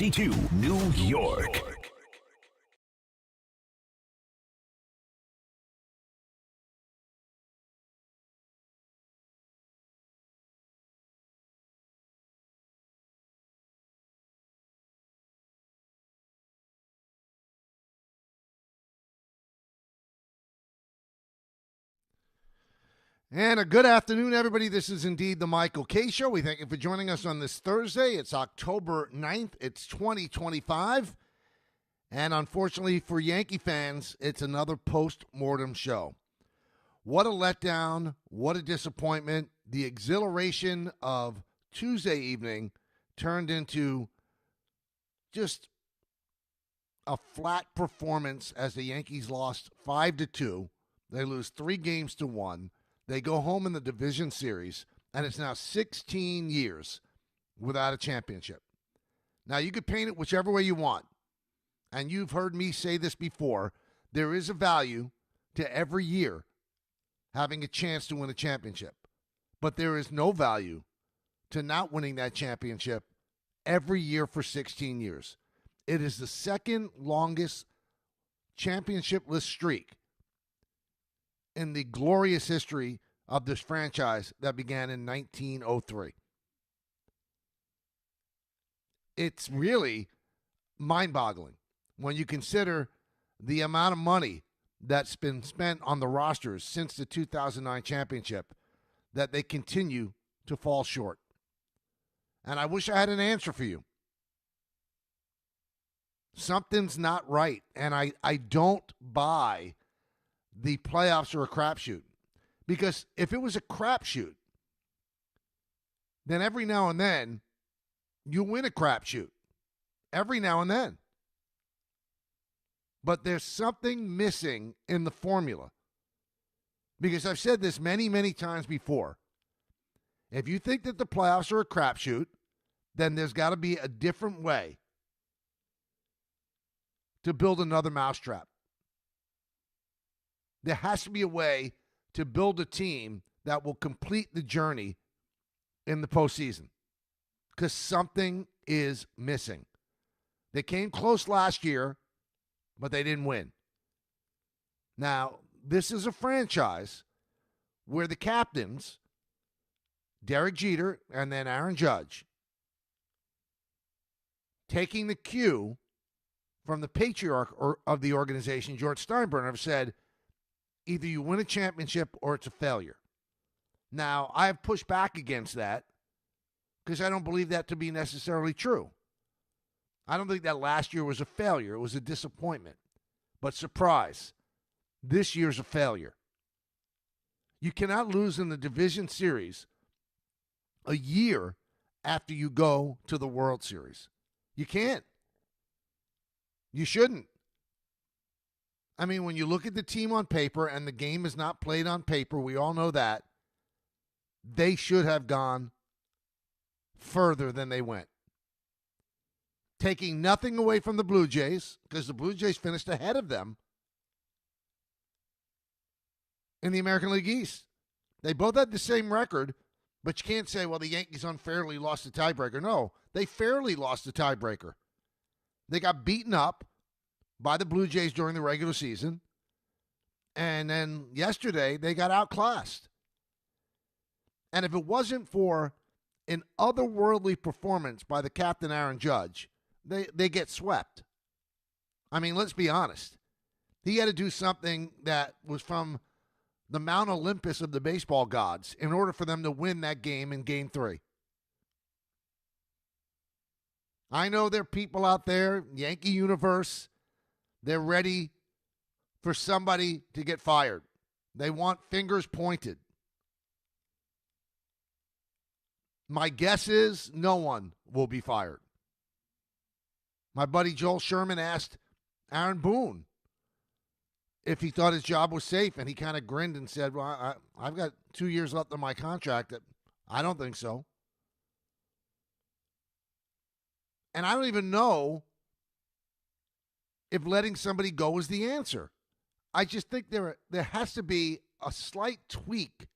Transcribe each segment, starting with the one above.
D2 New York. And a good afternoon, everybody. This is indeed the Michael K. Show. We thank you for joining us on this Thursday. It's October 9th. It's 2025. And unfortunately for Yankee fans, it's another post-mortem show. What a letdown. What a disappointment. The exhilaration of Tuesday evening turned into just a flat performance as the Yankees lost 5-2. They lose 3-1. They go home in the division series, and it's now 16 years without a championship. Now, you could paint it whichever way you want, and you've heard me say this before. There is a value to every year having a chance to win a championship, but there is no value to not winning that championship every year for 16 years. It is the second longest championship-less streak in the glorious history of this franchise that began in 1903. It's really mind-boggling when you consider the amount of money that's been spent on the rosters since the 2009 championship, that they continue to fall short. And I wish I had an answer for you. Something's not right, and I don't buy the playoffs are a crapshoot. Because if it was a crapshoot, then every now and then you win a crapshoot. Every now and then. But there's something missing in the formula. Because I've said this many, many times before. If you think that the playoffs are a crapshoot, then there's got to be a different way to build another mousetrap. There has to be a way to build a team that will complete the journey in the postseason, because something is missing. They came close last year, but they didn't win. Now, this is a franchise where the captains, Derek Jeter and then Aaron Judge, taking the cue from the patriarch of the organization, George Steinbrenner, have said, either you win a championship or it's a failure. Now, I have pushed back against that because I don't believe that to be necessarily true. I don't think that last year was a failure. It was a disappointment. But surprise, this year's a failure. You cannot lose in the division series a year after you go to the World Series. You can't. You shouldn't. I mean, when you look at the team on paper, and the game is not played on paper, we all know that, they should have gone further than they went. Taking nothing away from the Blue Jays, because the Blue Jays finished ahead of them in the American League East. They both had the same record, but you can't say, well, the Yankees unfairly lost the tiebreaker. No, they fairly lost the tiebreaker. They got beaten up by the Blue Jays during the regular season. And then yesterday, they got outclassed. And if it wasn't for an otherworldly performance by the captain, Aaron Judge, they get swept. I mean, let's be honest. He had to do something that was from the Mount Olympus of the baseball gods in order for them to win that game in Game 3. I know there are people out there, Yankee universe, they're ready for somebody to get fired. They want fingers pointed. My guess is no one will be fired. My buddy Joel Sherman asked Aaron Boone if he thought his job was safe, and he kind of grinned and said, well, I've got 2 years left on my contract. I don't think so. And I don't even know if letting somebody go is the answer. I just think there has to be a slight tweak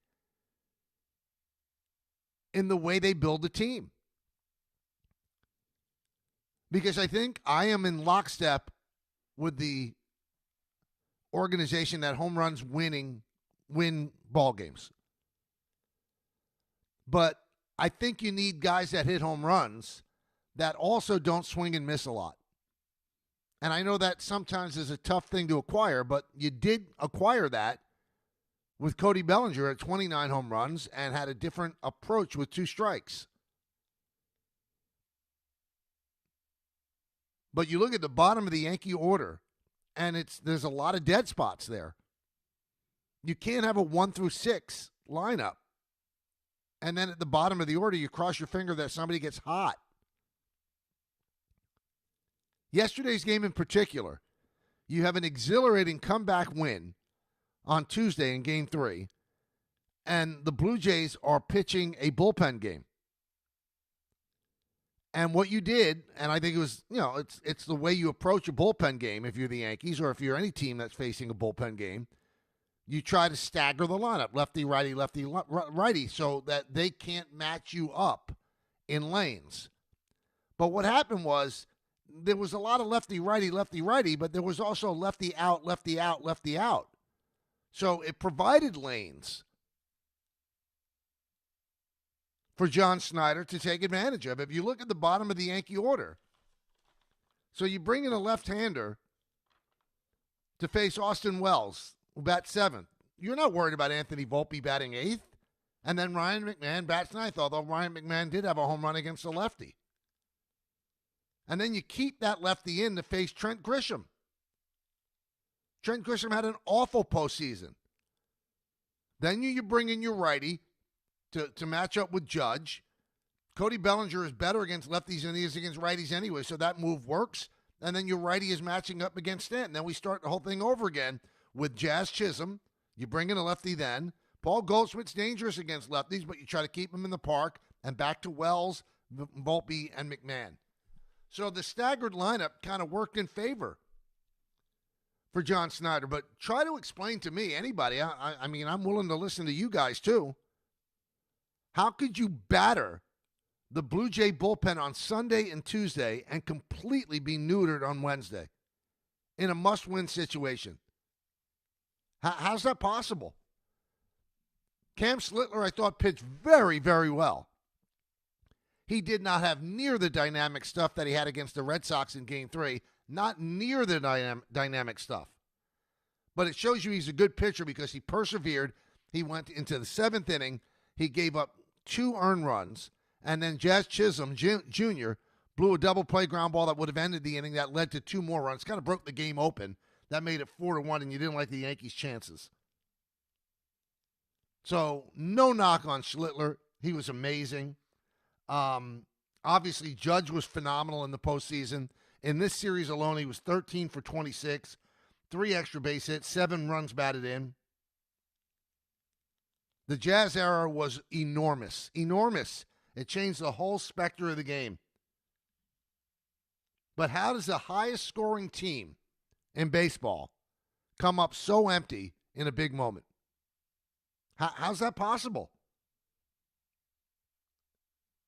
in the way they build a team. Because I think I am in lockstep with the organization that home runs win ball games. But I think you need guys that hit home runs that also don't swing and miss a lot. And I know that sometimes is a tough thing to acquire, but you did acquire that with Cody Bellinger at 29 home runs and had a different approach with 2 strikes. But you look at the bottom of the Yankee order, and there's a lot of dead spots there. You can't have a 1 through 6 lineup. And then at the bottom of the order, you cross your finger that somebody gets hot. Yesterday's game in particular, you have an exhilarating comeback win on Tuesday in Game 3, and the Blue Jays are pitching a bullpen game. And what you did, and I think it was, it's the way you approach a bullpen game if you're the Yankees or if you're any team that's facing a bullpen game, you try to stagger the lineup, lefty, righty, so that they can't match you up in lanes. But what happened was there was a lot of lefty, righty, but there was also lefty out. So it provided lanes for John Snyder to take advantage of. If you look at the bottom of the Yankee order, so you bring in a left-hander to face Austin Wells, who bats 7th. You're not worried about Anthony Volpe batting 8th. And then Ryan McMahon bats 9th, although Ryan McMahon did have a home run against a lefty. And then you keep that lefty in to face Trent Grisham. Trent Grisham had an awful postseason. Then you bring in your righty to match up with Judge. Cody Bellinger is better against lefties than he is against righties anyway, so that move works. And then your righty is matching up against Stanton. Then we start the whole thing over again with Jazz Chisholm. You bring in a lefty then. Paul Goldschmidt's dangerous against lefties, but you try to keep him in the park. And back to Wells, Volpe, and McMahon. So the staggered lineup kind of worked in favor for John Snyder. But try to explain to me, anybody, I mean, I'm willing to listen to you guys too. How could you batter the Blue Jay bullpen on Sunday and Tuesday and completely be neutered on Wednesday in a must-win situation? How's that possible? Cam Slittler, I thought, pitched very, very well. He did not have near the dynamic stuff that he had against the Red Sox in Game 3. Not near the dynamic stuff. But it shows you he's a good pitcher because he persevered. He went into the 7th inning. He gave up 2 earned runs. And then Jazz Chisholm Jr. blew a double play ground ball that would have ended the inning. That led to 2 more runs. Kind of broke the game open. That made it 4-1, and you didn't like the Yankees' chances. So no knock on Schlittler. He was amazing. Obviously, Judge was phenomenal in the postseason. In this series alone, he was 13 for 26, 3 extra base hits, 7 runs batted in. The Jazz era was enormous. Enormous. It changed the whole specter of the game. But how does the highest scoring team in baseball come up so empty in a big moment? How's that possible?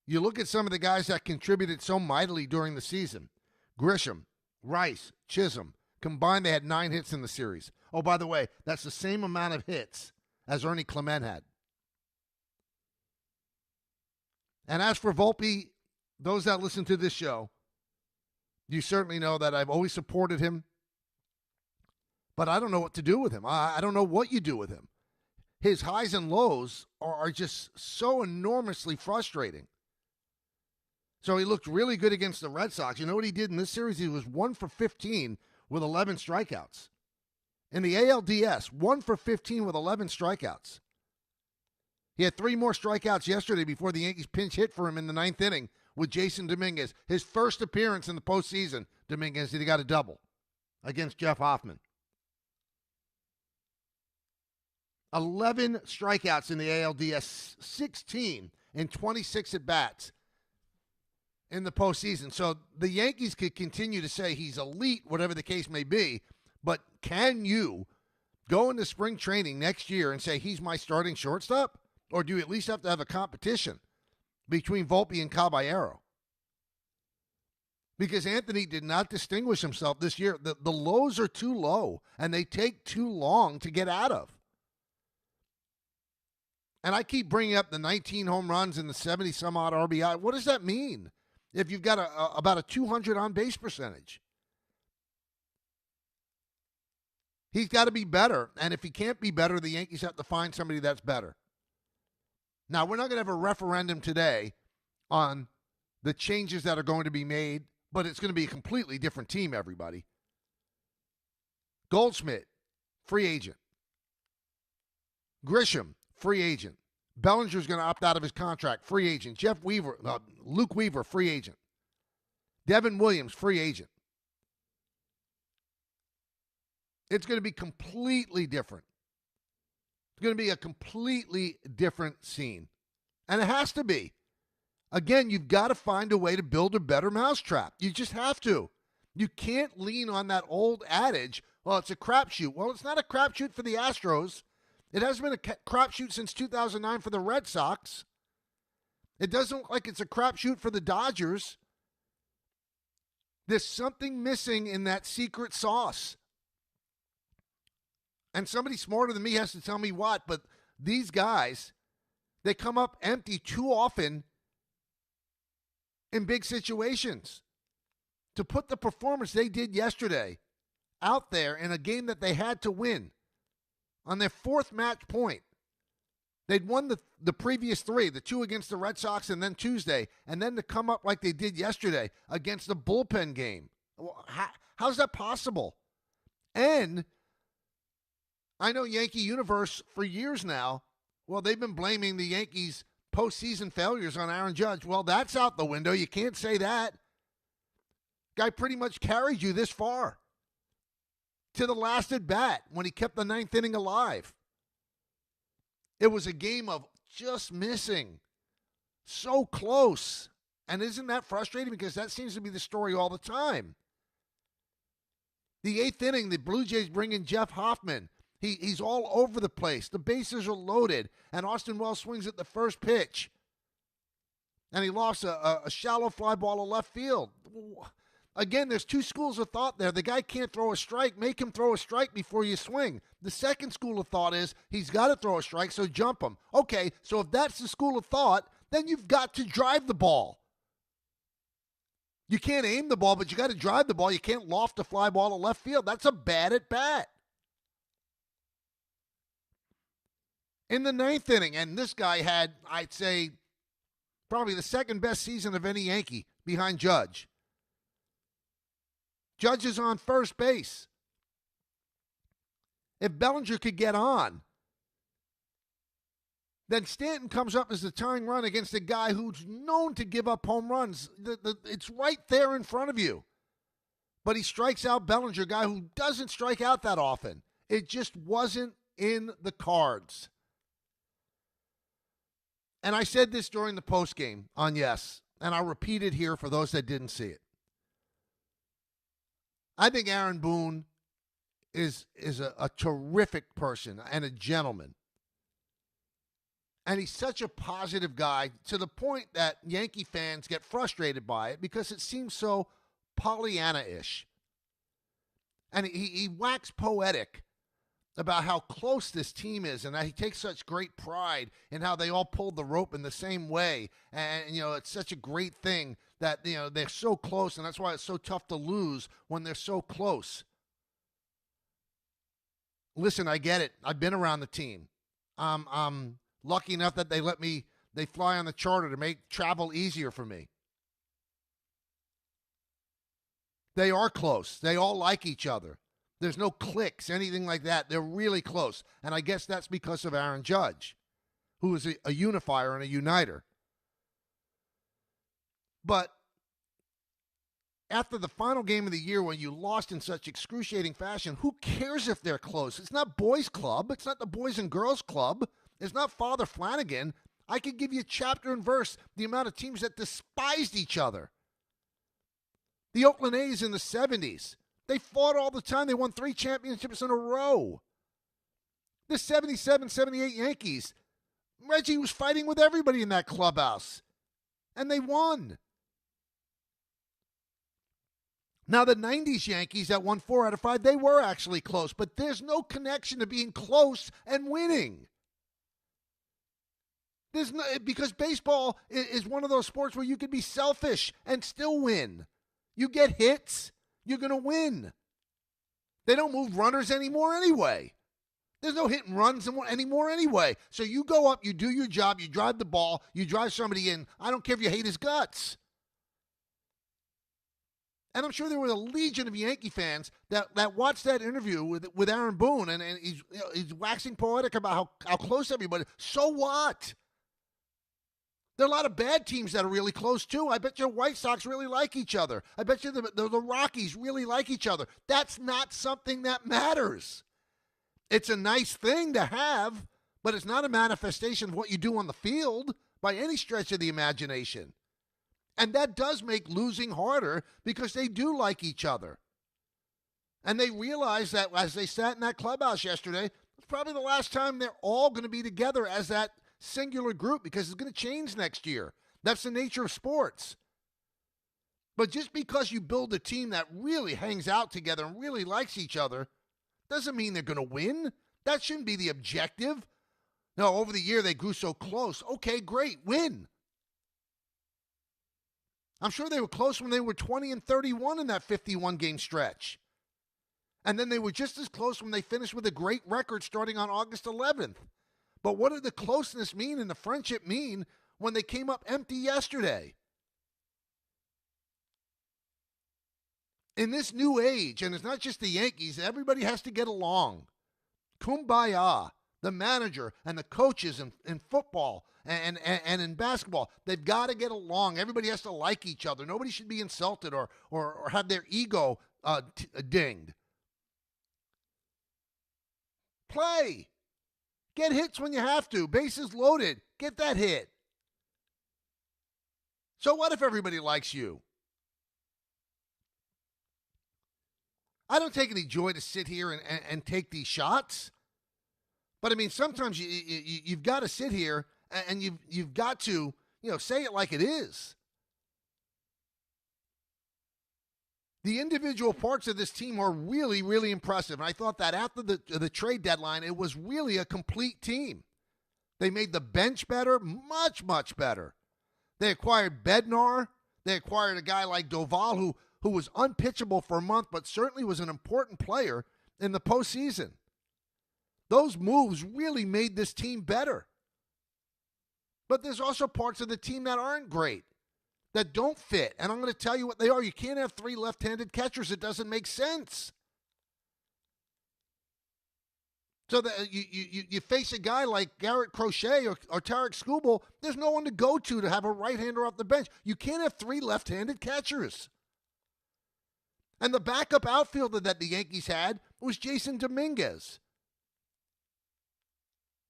You look at some of the guys that contributed so mightily during the season. Grisham, Rice, Chisholm. Combined, they had 9 hits in the series. Oh, by the way, that's the same amount of hits as Ernie Clement had. And as for Volpe, those that listen to this show, you certainly know that I've always supported him. But I don't know what to do with him. I don't know what you do with him. His highs and lows are just so enormously frustrating. So he looked really good against the Red Sox. You know what he did in this series? He was 1 for 15 with 11 strikeouts. In the ALDS, 1 for 15 with 11 strikeouts. He had 3 more strikeouts yesterday before the Yankees pinch hit for him in the 9th inning with Jason Dominguez. His first appearance in the postseason, Dominguez, he got a double against Jeff Hoffman. 11 strikeouts in the ALDS, 16 in 26 at-bats in the postseason. So the Yankees could continue to say he's elite, whatever the case may be, but can you go into spring training next year and say he's my starting shortstop? Or do you at least have to have a competition between Volpe and Caballero? because Anthony did not distinguish himself this year. The lows are too low, and they take too long to get out of. And I keep bringing up the 19 home runs and the 70-some-odd RBI. What does that mean if you've got about a 200 on-base percentage? He's got to be better, and if he can't be better, the Yankees have to find somebody that's better. Now, we're not going to have a referendum today on the changes that are going to be made, but it's going to be a completely different team, everybody. Goldschmidt, free agent. Grisham, free agent. Bellinger's going to opt out of his contract, free agent. Luke Weaver, free agent. Devin Williams, free agent. It's going to be completely different. It's going to be a completely different scene. And it has to be. Again, you've got to find a way to build a better mousetrap. You just have to. You can't lean on that old adage, well, it's a crapshoot. Well, it's not a crapshoot for the Astros. It hasn't been a crapshoot since 2009 for the Red Sox. It doesn't look like it's a crapshoot for the Dodgers. There's something missing in that secret sauce. And somebody smarter than me has to tell me what, but these guys, they come up empty too often in big situations. To put the performance they did yesterday out there in a game that they had to win on their fourth match point. They'd won the previous three, the two against the Red Sox and then Tuesday, and then to come up like they did yesterday against the bullpen game. How's that possible? And I know Yankee Universe for years now, well, they've been blaming the Yankees' postseason failures on Aaron Judge. Well, that's out the window. You can't say that. Guy pretty much carried you this far to the last at bat when he kept the ninth inning alive. It was a game of just missing. So close. And isn't that frustrating? Because that seems to be the story all the time. The eighth inning, the Blue Jays bring in Jeff Hoffman. He's all over the place. The bases are loaded. And Austin Wells swings at the first pitch. And he lost a shallow fly ball to left field. Again, there's two schools of thought there. The guy can't throw a strike. Make him throw a strike before you swing. The second school of thought is he's got to throw a strike, so jump him. Okay, so if that's the school of thought, then you've got to drive the ball. You can't aim the ball, but you got to drive the ball. You can't loft a fly ball to left field. That's a bad at bat. In the ninth inning, and this guy had, I'd say, probably the second best season of any Yankee behind Judge. Judge is on first base. If Bellinger could get on, then Stanton comes up as the tying run against a guy who's known to give up home runs. It's right there in front of you. But he strikes out Bellinger, a guy who doesn't strike out that often. It just wasn't in the cards. And I said this during the postgame on Yes, and I'll repeat it here for those that didn't see it. I think Aaron Boone is a terrific person and a gentleman. And he's such a positive guy to the point that Yankee fans get frustrated by it because it seems so Pollyanna-ish. And he waxed poetic about how close this team is and that he takes such great pride in how they all pulled the rope in the same way. And, it's such a great thing that, they're so close, and that's why it's so tough to lose when they're so close. Listen, I get it. I've been around the team. I'm lucky enough that they fly on the charter to make travel easier for me. They are close. They all like each other. There's no cliques, anything like that. They're really close. And I guess that's because of Aaron Judge, who is a unifier and a uniter. But after the final game of the year when you lost in such excruciating fashion, who cares if they're close? It's not boys' club. It's not the Boys and Girls Club. It's not Father Flanagan. I could give you chapter and verse the amount of teams that despised each other. The Oakland A's in the 70s. They fought all the time. They won 3 championships in a row. The 77, 78 Yankees. Reggie was fighting with everybody in that clubhouse. And they won. Now, the 90s Yankees that won 4 out of 5, they were actually close, but there's no connection to being close and winning. There's no, because baseball is one of those sports where you can be selfish and still win. You get hits, you're going to win. They don't move runners anymore anyway. There's no hit and runs anymore anyway. So you go up, you do your job, you drive the ball, you drive somebody in. I don't care if you hate his guts. And I'm sure there were a legion of Yankee fans that watched that interview with Aaron Boone, and he's waxing poetic about how close everybody. So what? There are a lot of bad teams that are really close, too. I bet you White Sox really like each other. I bet you the Rockies really like each other. That's not something that matters. It's a nice thing to have, but it's not a manifestation of what you do on the field by any stretch of the imagination. And that does make losing harder because they do like each other. And they realize that as they sat in that clubhouse yesterday, it's probably the last time they're all going to be together as that singular group because it's going to change next year. That's the nature of sports. But just because you build a team that really hangs out together and really likes each other doesn't mean they're going to win. That shouldn't be the objective. No, over the year they grew so close. Okay, great, win. I'm sure they were close when they were 20-31 in that 51-game stretch. And then they were just as close when they finished with a great record starting on August 11th. But what did the closeness mean and the friendship mean when they came up empty yesterday? In this new age, and it's not just the Yankees, everybody has to get along. Kumbaya, the manager and the coaches in football and in basketball, they've got to get along. Everybody has to like each other. Nobody should be insulted or have their ego dinged. Play. Get hits when you have to. Bases loaded. Get that hit. So what if everybody likes you? I don't take any joy to sit here and take these shots. But, I mean, sometimes you've got to sit here and you've got to, say it like it is. The individual parts of this team are really, really impressive. And I thought that after the trade deadline, it was really a complete team. They made the bench better, much, much better. They acquired Bednar. They acquired a guy like Doval who was unpitchable for a month, but certainly was an important player in the postseason. Those moves really made this team better. But there's also parts of the team that aren't great, that don't fit. And I'm going to tell you what they are. You can't have 3 left-handed catchers. It doesn't make sense. So that you face a guy like Garrett Crochet or Tarek Skubal, there's no one to go to have a right-hander off the bench. You can't have 3 left-handed catchers. And the backup outfielder that the Yankees had was Jason Dominguez.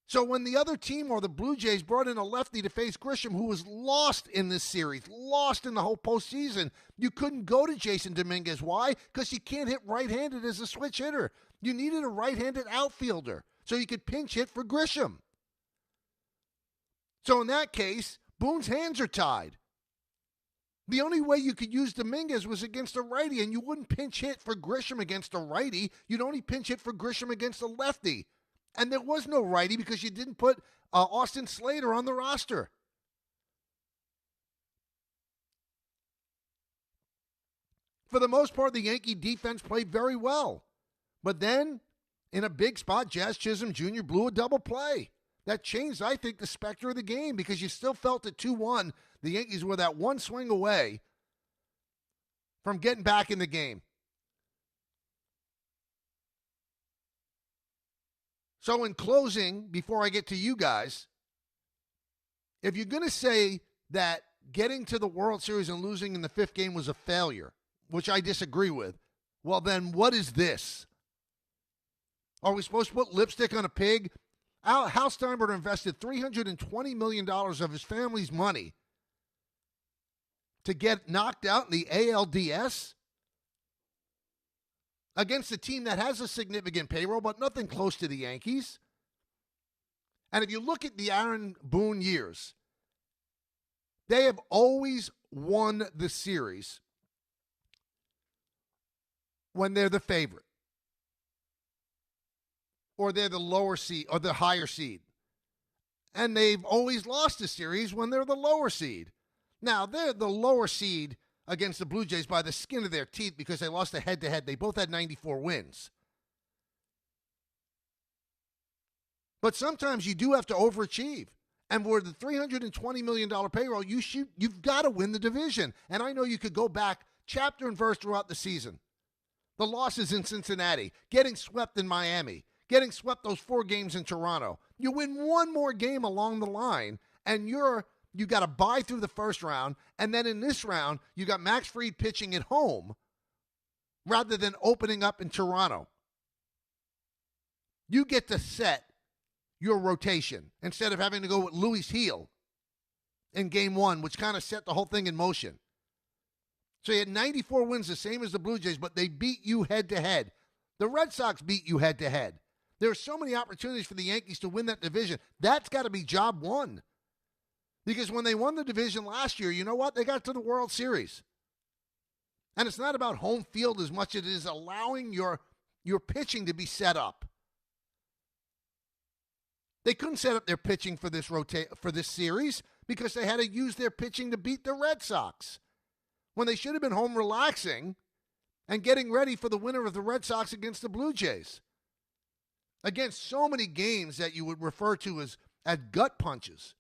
So when the other team or the Blue Jays brought in a lefty to face Grisham, who was lost in this series, lost in the whole postseason, you couldn't go to Jason Dominguez. Why? Because you can't hit right-handed as a switch hitter. You needed a right-handed outfielder so you could pinch hit for Grisham. So in that case, Boone's hands are tied. The only way you could use Dominguez was against a righty, and you wouldn't pinch hit for Grisham against a righty. You'd only pinch hit for Grisham against a lefty. And there was no righty because you didn't put Austin Slater on the roster. For the most part, the Yankee defense played very well. But then, in a big spot, Jazz Chisholm Jr. blew a double play. That changed, I think, the specter of the game because you still felt at 2-1, the Yankees were that one swing away from getting back in the game. So in closing, before I get to you guys, if you're going to say that getting to the World Series and losing in the 5th game was a failure, which I disagree with, well then what is this? Are we supposed to put lipstick on a pig? Hal Steinbrenner invested $320 million of his family's money to get knocked out in the ALDS against a team that has a significant payroll, but nothing close to the Yankees. And if you look at the Aaron Boone years, they have always won the series when they're the favorite, or they're the lower seed or the higher seed. And they've always lost a series when they're the lower seed. Now, they're the lower seed against the Blue Jays by the skin of their teeth because they lost a head-to-head. They both had 94 wins. But sometimes you do have to overachieve. And for the $320 million payroll, you've got to win the division. And I know you could go back chapter and verse throughout the season. The losses in Cincinnati, getting swept in Miami, getting swept those 4 games in Toronto. You win one more game along the line, and you got to buy through the first round. And then in this round, you got Max Fried pitching at home rather than opening up in Toronto. You get to set your rotation instead of having to go with Luis Heel in game 1, which kind of set the whole thing in motion. So you had 94 wins, the same as the Blue Jays, but they beat you head-to-head. The Red Sox beat you head-to-head. There are so many opportunities for the Yankees to win that division. That's got to be job one. Because when they won the division last year, you know what? They got to the World Series. And it's not about home field as much as it is allowing your pitching to be set up. They couldn't set up their pitching for this series because they had to use their pitching to beat the Red Sox when they should have been home relaxing and getting ready for the winner of the Red Sox against the Blue Jays. Against so many games that you would refer to as gut punches.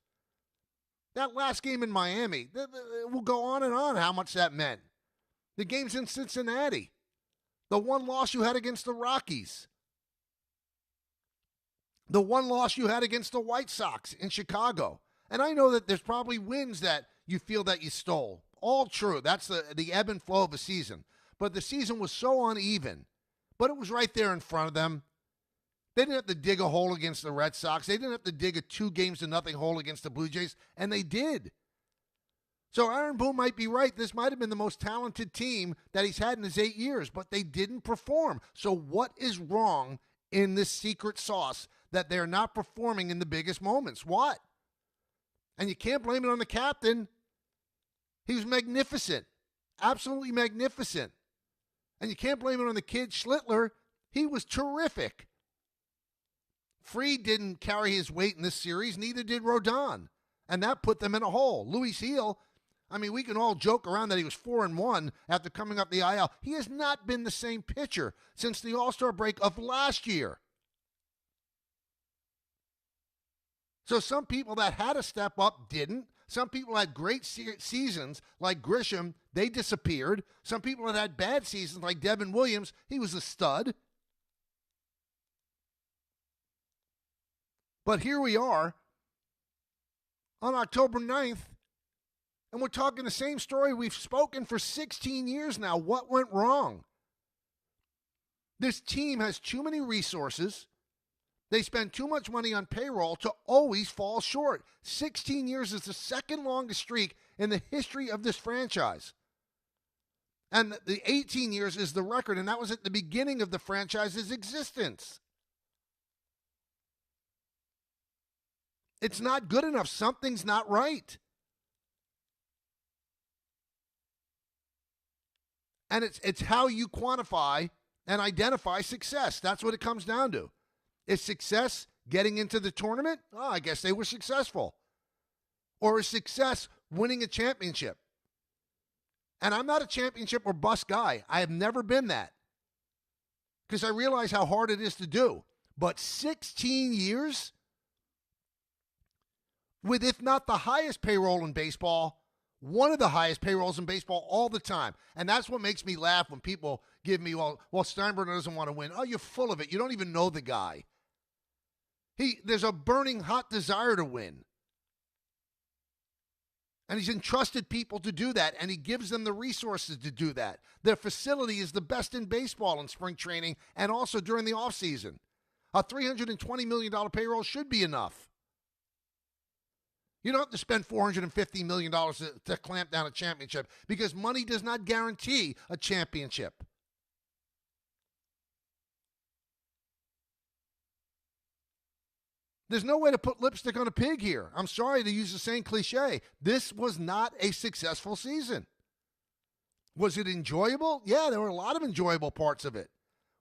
That last game in Miami, we'll go on and on how much that meant. The games in Cincinnati, the one loss you had against the Rockies, the one loss you had against the White Sox in Chicago. And I know that there's probably wins that you feel that you stole. All true. That's the ebb and flow of a season. But the season was so uneven. But it was right there in front of them. They didn't have to dig a hole against the Red Sox. They didn't have to dig a 2-0 hole against the Blue Jays, and they did. So Aaron Boone might be right. This might have been the most talented team that he's had in his 8 years, but they didn't perform. So what is wrong in this secret sauce that they're not performing in the biggest moments? What? And you can't blame it on the captain. He was magnificent, absolutely magnificent. And you can't blame it on the kid, Schlittler. He was terrific. Fried didn't carry his weight in this series, neither did Rodon. And that put them in a hole. Luis Heel, I mean, we can all joke around that he was 4-1 after coming up the IL. He has not been the same pitcher since the All-Star break of last year. So some people that had to step up didn't. Some people had great seasons like Grisham. They disappeared. Some people that had bad seasons like Devin Williams. He was a stud. But here we are on October 9th, and we're talking the same story we've spoken for 16 years now. What went wrong? This team has too many resources. They spend too much money on payroll to always fall short. 16 years is the second longest streak in the history of this franchise. And the 18 years is the record, and that was at the beginning of the franchise's existence. It's not good enough. Something's not right. And it's how you quantify and identify success. That's what it comes down to. Is success getting into the tournament? Oh, I guess they were successful. Or is success winning a championship? And I'm not a championship or bust guy. I have never been that. Because I realize how hard it is to do. But 16 years with, if not the highest payroll in baseball, one of the highest payrolls in baseball all the time. And that's what makes me laugh when people give me, well, Steinbrenner doesn't want to win. Oh, you're full of it. You don't even know the guy. There's a burning hot desire to win. And he's entrusted people to do that, and he gives them the resources to do that. Their facility is the best in baseball in spring training and also during the offseason. A $320 million payroll should be enough. You don't have to spend $450 million to clamp down a championship because money does not guarantee a championship. There's no way to put lipstick on a pig here. I'm sorry to use the same cliche. This was not a successful season. Was it enjoyable? Yeah, there were a lot of enjoyable parts of it.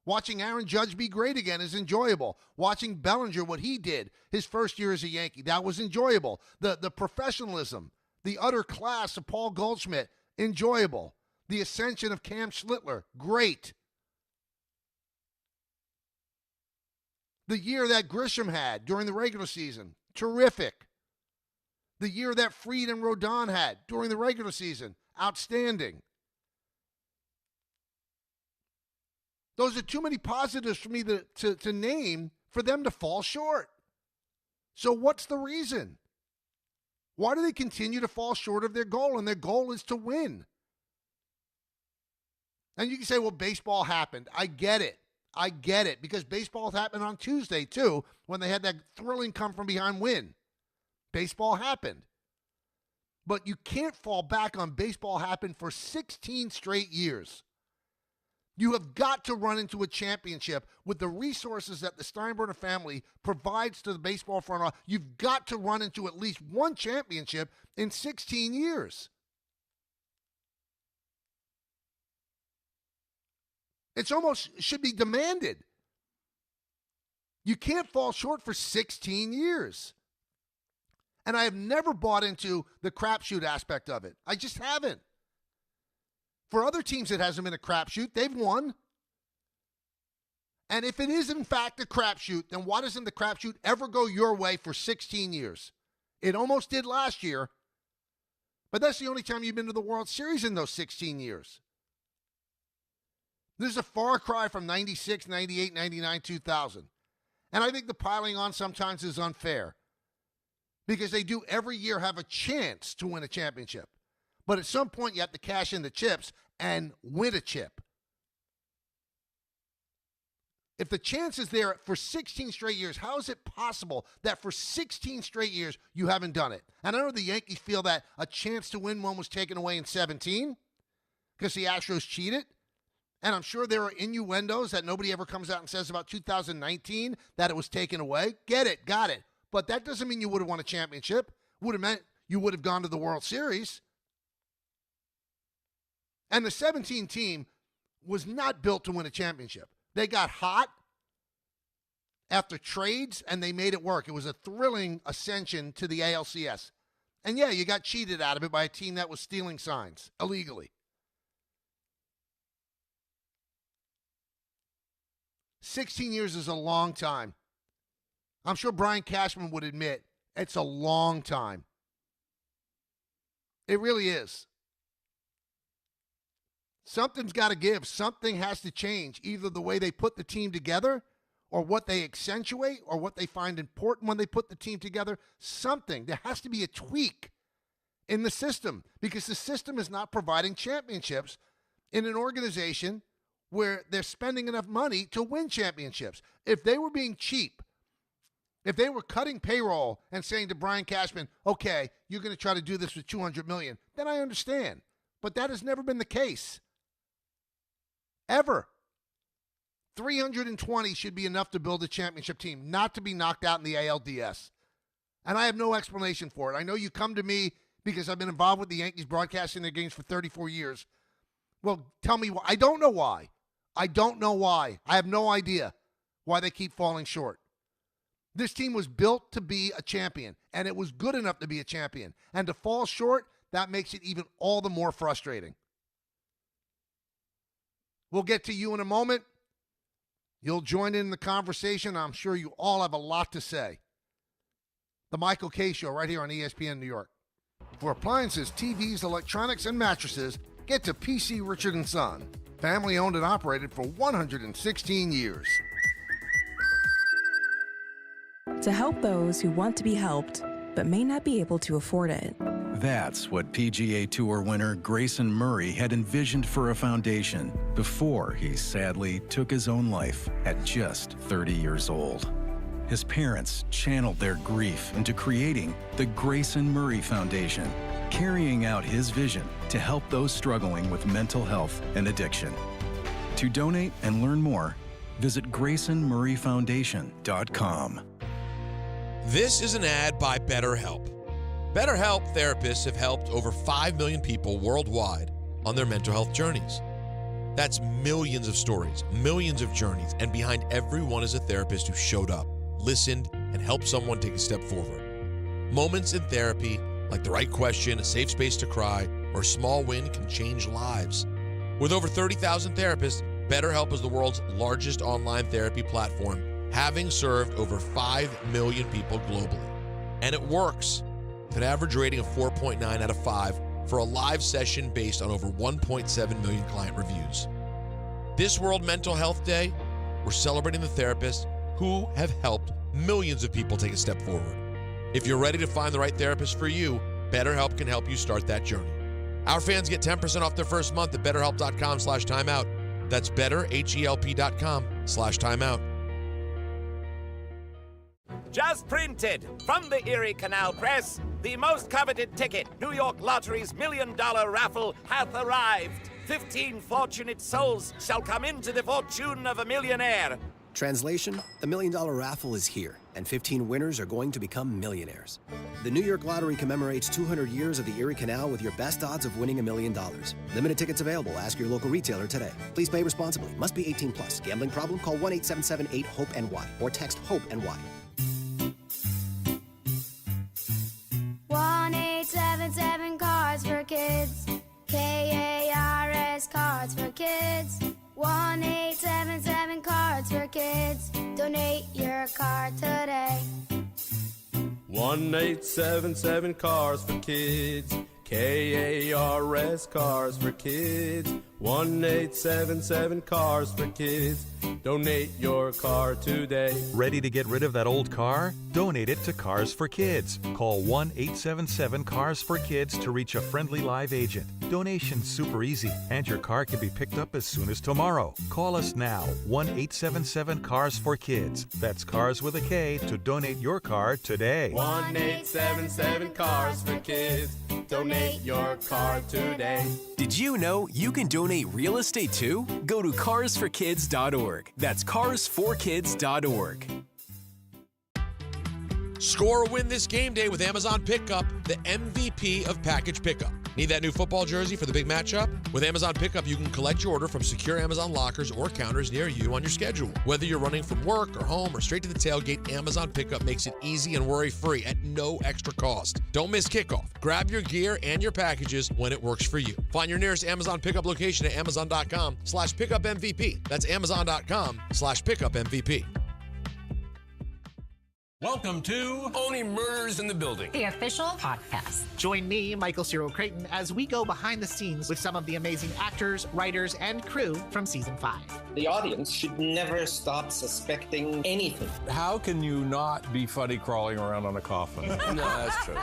Watching Aaron Judge be great again is enjoyable. Watching Bellinger, what he did his first year as a Yankee, that was enjoyable. The professionalism, the utter class of Paul Goldschmidt, enjoyable. The ascension of Cam Schlittler, great. The year that Grisham had during the regular season, terrific. The year that Fried and Rodon had during the regular season, outstanding. Those are too many positives for me to name for them to fall short. So what's the reason? Why do they continue to fall short of their goal? And their goal is to win. And you can say, well, baseball happened. I get it. Because baseball happened on Tuesday, too, when they had that thrilling come-from-behind win. Baseball happened. But you can't fall back on baseball happened for 16 straight years. You have got to run into a championship with the resources that the Steinbrenner family provides to the baseball front office. You've got to run into at least one championship in 16 years. It's almost should be demanded. You can't fall short for 16 years. And I have never bought into the crapshoot aspect of it. I just haven't. For other teams, it hasn't been a crapshoot. They've won. And if it is, in fact, a crapshoot, then why doesn't the crapshoot ever go your way for 16 years? It almost did last year. But that's the only time you've been to the World Series in those 16 years. There's a far cry from 96, 98, 99, 2000. And I think the piling on sometimes is unfair. Because they do every year have a chance to win a championship. But at some point, you have to cash in the chips and win a chip. If the chance is there for 16 straight years, how is it possible that for 16 straight years you haven't done it? And I know the Yankees feel that a chance to win one was taken away in 17 because the Astros cheated. And I'm sure there are innuendos that nobody ever comes out and says about 2019 that it was taken away. Get it, got it. But that doesn't mean you would have won a championship. Would have meant you would have gone to the World Series. And the 17 team was not built to win a championship. They got hot after trades, and they made it work. It was a thrilling ascension to the ALCS. And, yeah, you got cheated out of it by a team that was stealing signs illegally. 16 years is a long time. I'm sure Brian Cashman would admit it's a long time. It really is. Something's got to give. Something has to change, either the way they put the team together or what they accentuate or what they find important when they put the team together. Something. There has to be a tweak in the system because the system is not providing championships in an organization where they're spending enough money to win championships. If they were being cheap, if they were cutting payroll and saying to Brian Cashman, okay, you're going to try to do this with $200 million, then I understand. But that has never been the case. Ever. 320 should be enough to build a championship team, not to be knocked out in the ALDS. And I have no explanation for it. I know you come to me because I've been involved with the Yankees broadcasting their games for 34 years. Well, tell me why. I don't know why. I have no idea why they keep falling short. This team was built to be a champion, and it was good enough to be a champion. And to fall short, that makes it even all the more frustrating. We'll get to you in a moment. You'll join in the conversation. I'm sure you all have a lot to say. The Michael K. Show right here on ESPN New York. For appliances, TVs, electronics, and mattresses, get to PC Richard & Son. Family owned and operated for 116 years. To help those who want to be helped, but may not be able to afford it. That's what PGA Tour winner Grayson Murray had envisioned for a foundation before he sadly took his own life at just 30 years old. His parents channeled their grief into creating the Grayson Murray Foundation, carrying out his vision to help those struggling with mental health and addiction. To donate and learn more, visit GraysonMurrayFoundation.com. This is an ad by BetterHelp. BetterHelp therapists have helped over 5 million people worldwide on their mental health journeys. That's millions of stories, millions of journeys, and behind every one is a therapist who showed up, listened, and helped someone take a step forward. Moments in therapy, like the right question, a safe space to cry, or a small win, can change lives. With over 30,000 therapists, BetterHelp is the world's largest online therapy platform, having served over 5 million people globally. And it works, with an average rating of 4.9 out of 5 for a live session based on over 1.7 million client reviews. This World Mental Health Day, we're celebrating the therapists who have helped millions of people take a step forward. If you're ready to find the right therapist for you, BetterHelp can help you start that journey. Our fans get 10% off their first month at betterhelp.com/timeout. That's betterhelp.com/timeout. Just printed from the Erie Canal Press, the most coveted ticket, New York Lottery's $1 million raffle, hath arrived. 15 fortunate souls shall come into the fortune of a millionaire. Translation, the $1 million raffle is here, and 15 winners are going to become millionaires. The New York Lottery commemorates 200 years of the Erie Canal with your best odds of winning $1 million. Limited tickets available. Ask your local retailer today. Please play responsibly. Must be 18 plus. Gambling problem? Call 1-877-8-HOPE-NY or text HOPE-NY. 1-877 Cards for Kids. KARS Cards for Kids. 1-877 Cards for Kids. Donate your card today. 1-877 Cars for Kids. KARS Cars for Kids. 1-877 Cars for Kids. Donate your car today. Ready to get rid of that old car? Donate it to Cars for Kids. Call 1-877-CARS-FOR-KIDS to reach a friendly live agent. Donation's super easy, and your car can be picked up as soon as tomorrow. Call us now, 1-877-CARS-FOR-KIDS. That's Cars with a K to donate your car today. 1-877 Cars for Kids. Donate your car today. Did you know you can donate real estate too? Go to carsforkids.org. That's carsforkids.org. Score a win this game day with Amazon Pickup, the MVP of package pickup. Need that new football jersey for the big matchup? With Amazon Pickup, you can collect your order from secure Amazon lockers or counters near you on your schedule. Whether you're running from work or home or straight to the tailgate, Amazon Pickup makes it easy and worry-free at no extra cost. Don't miss kickoff. Grab your gear and your packages when it works for you. Find your nearest Amazon Pickup location at amazon.com/pickupmvp. That's amazon.com/pickupmvp. Welcome to Only Murders in the Building, the official podcast. Join me, Michael Cyril Creighton, as we go behind the scenes with some of the amazing actors, writers, and crew from Season 5. The audience should never stop suspecting anything. How can you not be funny crawling around on a coffin? No, that's true.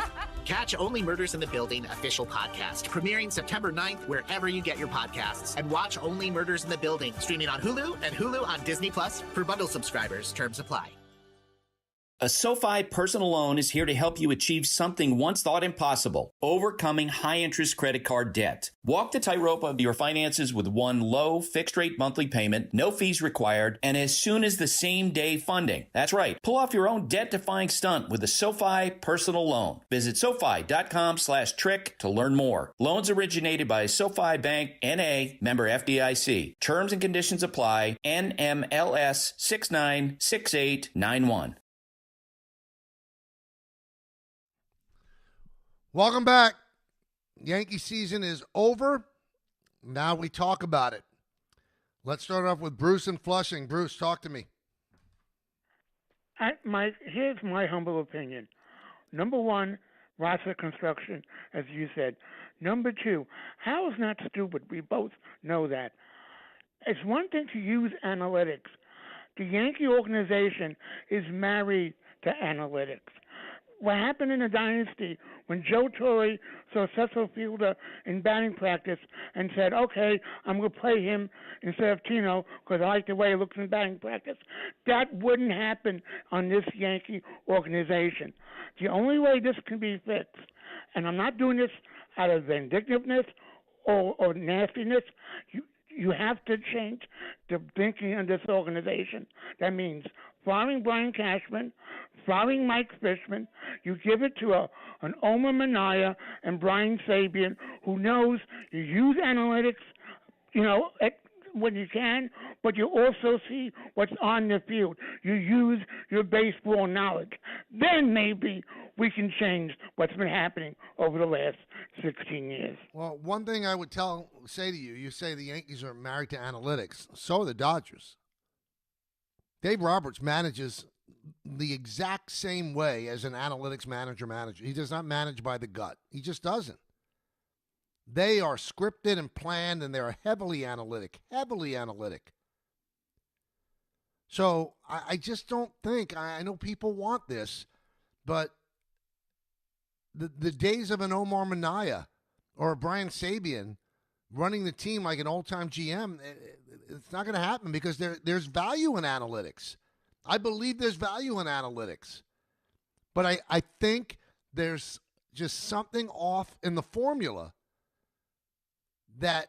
Catch Only Murders in the Building official podcast, premiering September 9th wherever you get your podcasts. And watch Only Murders in the Building, streaming on Hulu and Hulu on Disney Plus for bundle subscribers. Terms apply. A SoFi personal loan is here to help you achieve something once thought impossible, overcoming high-interest credit card debt. Walk the tightrope of your finances with one low, fixed-rate monthly payment, no fees required, and as soon as the same-day funding. That's right. Pull off your own debt-defying stunt with a SoFi personal loan. Visit SoFi.com/trick to learn more. Loans originated by SoFi Bank, N.A., member FDIC. Terms and conditions apply. NMLS 696891. Welcome back. Yankee season is over. Now we talk about it. Let's start off with Bruce in Flushing. Bruce, talk to me. Here's my humble opinion. Number one, roster construction, as you said. Number two, Hal is not stupid. We both know that. It's one thing to use analytics. The Yankee organization is married to analytics. What happened in the dynasty when Joe Torre saw Cecil Fielder in batting practice and said, okay, I'm going to play him instead of Tino because I like the way he looks in batting practice. That wouldn't happen on this Yankee organization. The only way this can be fixed, and I'm not doing this out of vindictiveness or nastiness, You have to change the thinking in this organization. That means firing Brian Cashman, firing Mike Fishman. You give it to an Omar Minaya and Brian Sabian, who knows you use analytics, when you can, but you also see what's on the field. You use your baseball knowledge. Then maybe we can change what's been happening over the last 16 years. Well, one thing I would say to you, you say the Yankees are married to analytics. So are the Dodgers. Dave Roberts manages the exact same way as an analytics manager. He does not manage by the gut. He just doesn't. They are scripted and planned, and they're heavily analytic. So I just don't think, I know people want this, but the days of an Omar Minaya or a Brian Sabian running the team like an old-time GM, it's not going to happen because there's value in analytics. I believe there's value in analytics. But I think there's just something off in the formula that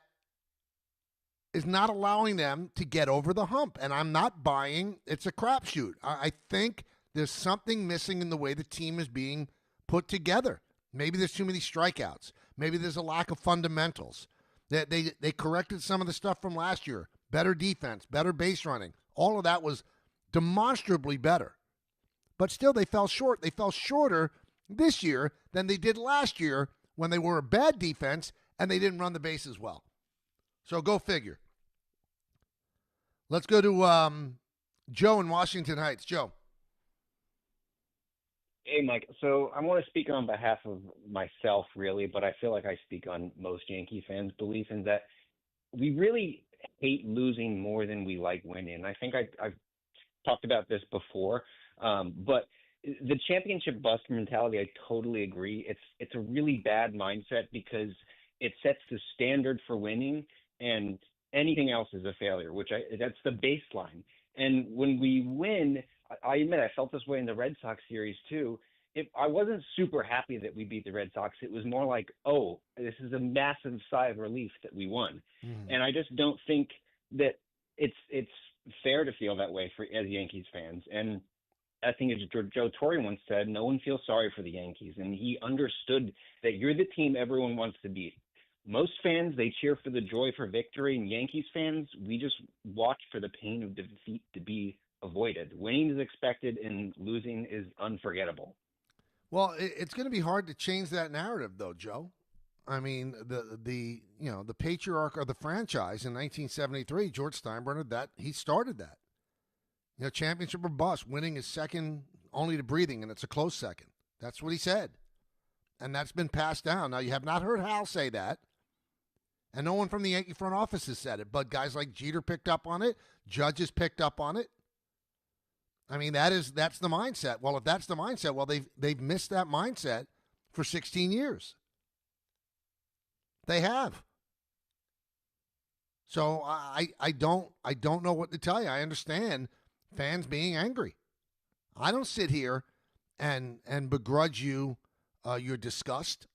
is not allowing them to get over the hump. And I'm not buying it's a crapshoot. I think there's something missing in the way the team is being put together. Maybe there's too many strikeouts. Maybe there's a lack of fundamentals. They corrected some of the stuff from last year. Better defense, better base running. All of that was demonstrably better. But still, they fell short. They fell shorter this year than they did last year when they were a bad defense and they didn't run the bases well. So go figure. Let's go to Joe in Washington Heights. Joe. Hey, Mike. So I want to speak on behalf of myself, really, but I feel like I speak on most Yankee fans' belief in that we really hate losing more than we like winning. I think I've talked about this before, but the championship bust mentality, I totally agree. It's a really bad mindset because it sets the standard for winning, and anything else is a failure, that's the baseline. And when we win, I admit I felt this way in the Red Sox series too. I wasn't super happy that we beat the Red Sox. It was more like, oh, this is a massive sigh of relief that we won. And I just don't think that it's fair to feel that way as Yankees fans. And I think as Joe Torre once said, no one feels sorry for the Yankees. And he understood that you're the team everyone wants to beat. Most fans, they cheer for the joy for victory, and Yankees fans, we just watch for the pain of defeat to be avoided. Winning is expected, and losing is unforgettable. Well, it's going to be hard to change that narrative, though, Joe. I mean, the patriarch of the franchise in 1973, George Steinbrenner, he started that. Championship or bust, winning is second only to breathing, and it's a close second. That's what he said. And that's been passed down. Now, you have not heard Hal say that, and no one from the Yankee front office has said it, but guys like Jeter picked up on it. Judge has picked up on it. I mean, that's the mindset. Well, if that's the mindset, well, they've missed that mindset for 16 years. They have. So I don't know what to tell you. I understand fans being angry. I don't sit here and begrudge you your disgust.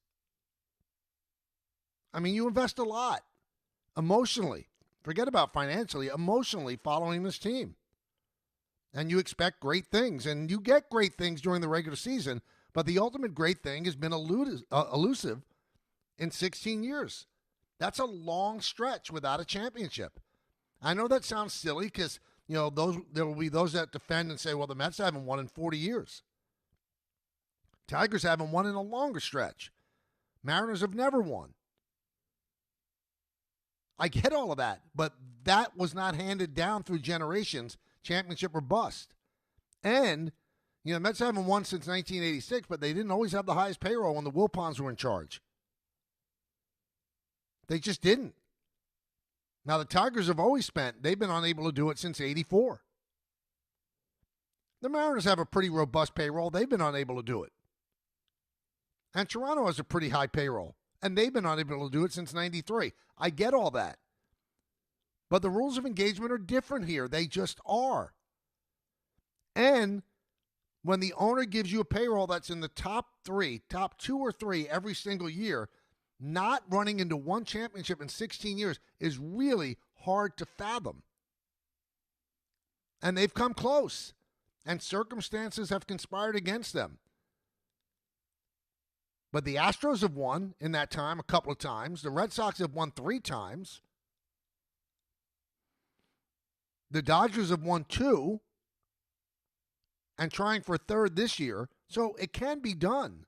I mean, you invest a lot emotionally. Forget about financially, emotionally following this team. And you expect great things, and you get great things during the regular season, but the ultimate great thing has been elusive in 16 years. That's a long stretch without a championship. I know that sounds silly because, there will be those that defend and say, well, the Mets haven't won in 40 years. Tigers haven't won in a longer stretch. Mariners have never won. I get all of that, but that was not handed down through generations, championship or bust. And, the Mets haven't won since 1986, but they didn't always have the highest payroll when the Wilpons were in charge. They just didn't. Now, the Tigers have always they've been unable to do it since 84. The Mariners have a pretty robust payroll. They've been unable to do it. And Toronto has a pretty high payroll, and they've been unable to do it since 93. I get all that. But the rules of engagement are different here. They just are. And when the owner gives you a payroll that's in the top 2 or 3 every single year, not running into one championship in 16 years is really hard to fathom. And they've come close. And circumstances have conspired against them. But the Astros have won in that time a couple of times. The Red Sox have won 3 times. The Dodgers have won 2 and trying for a 3rd this year. So it can be done.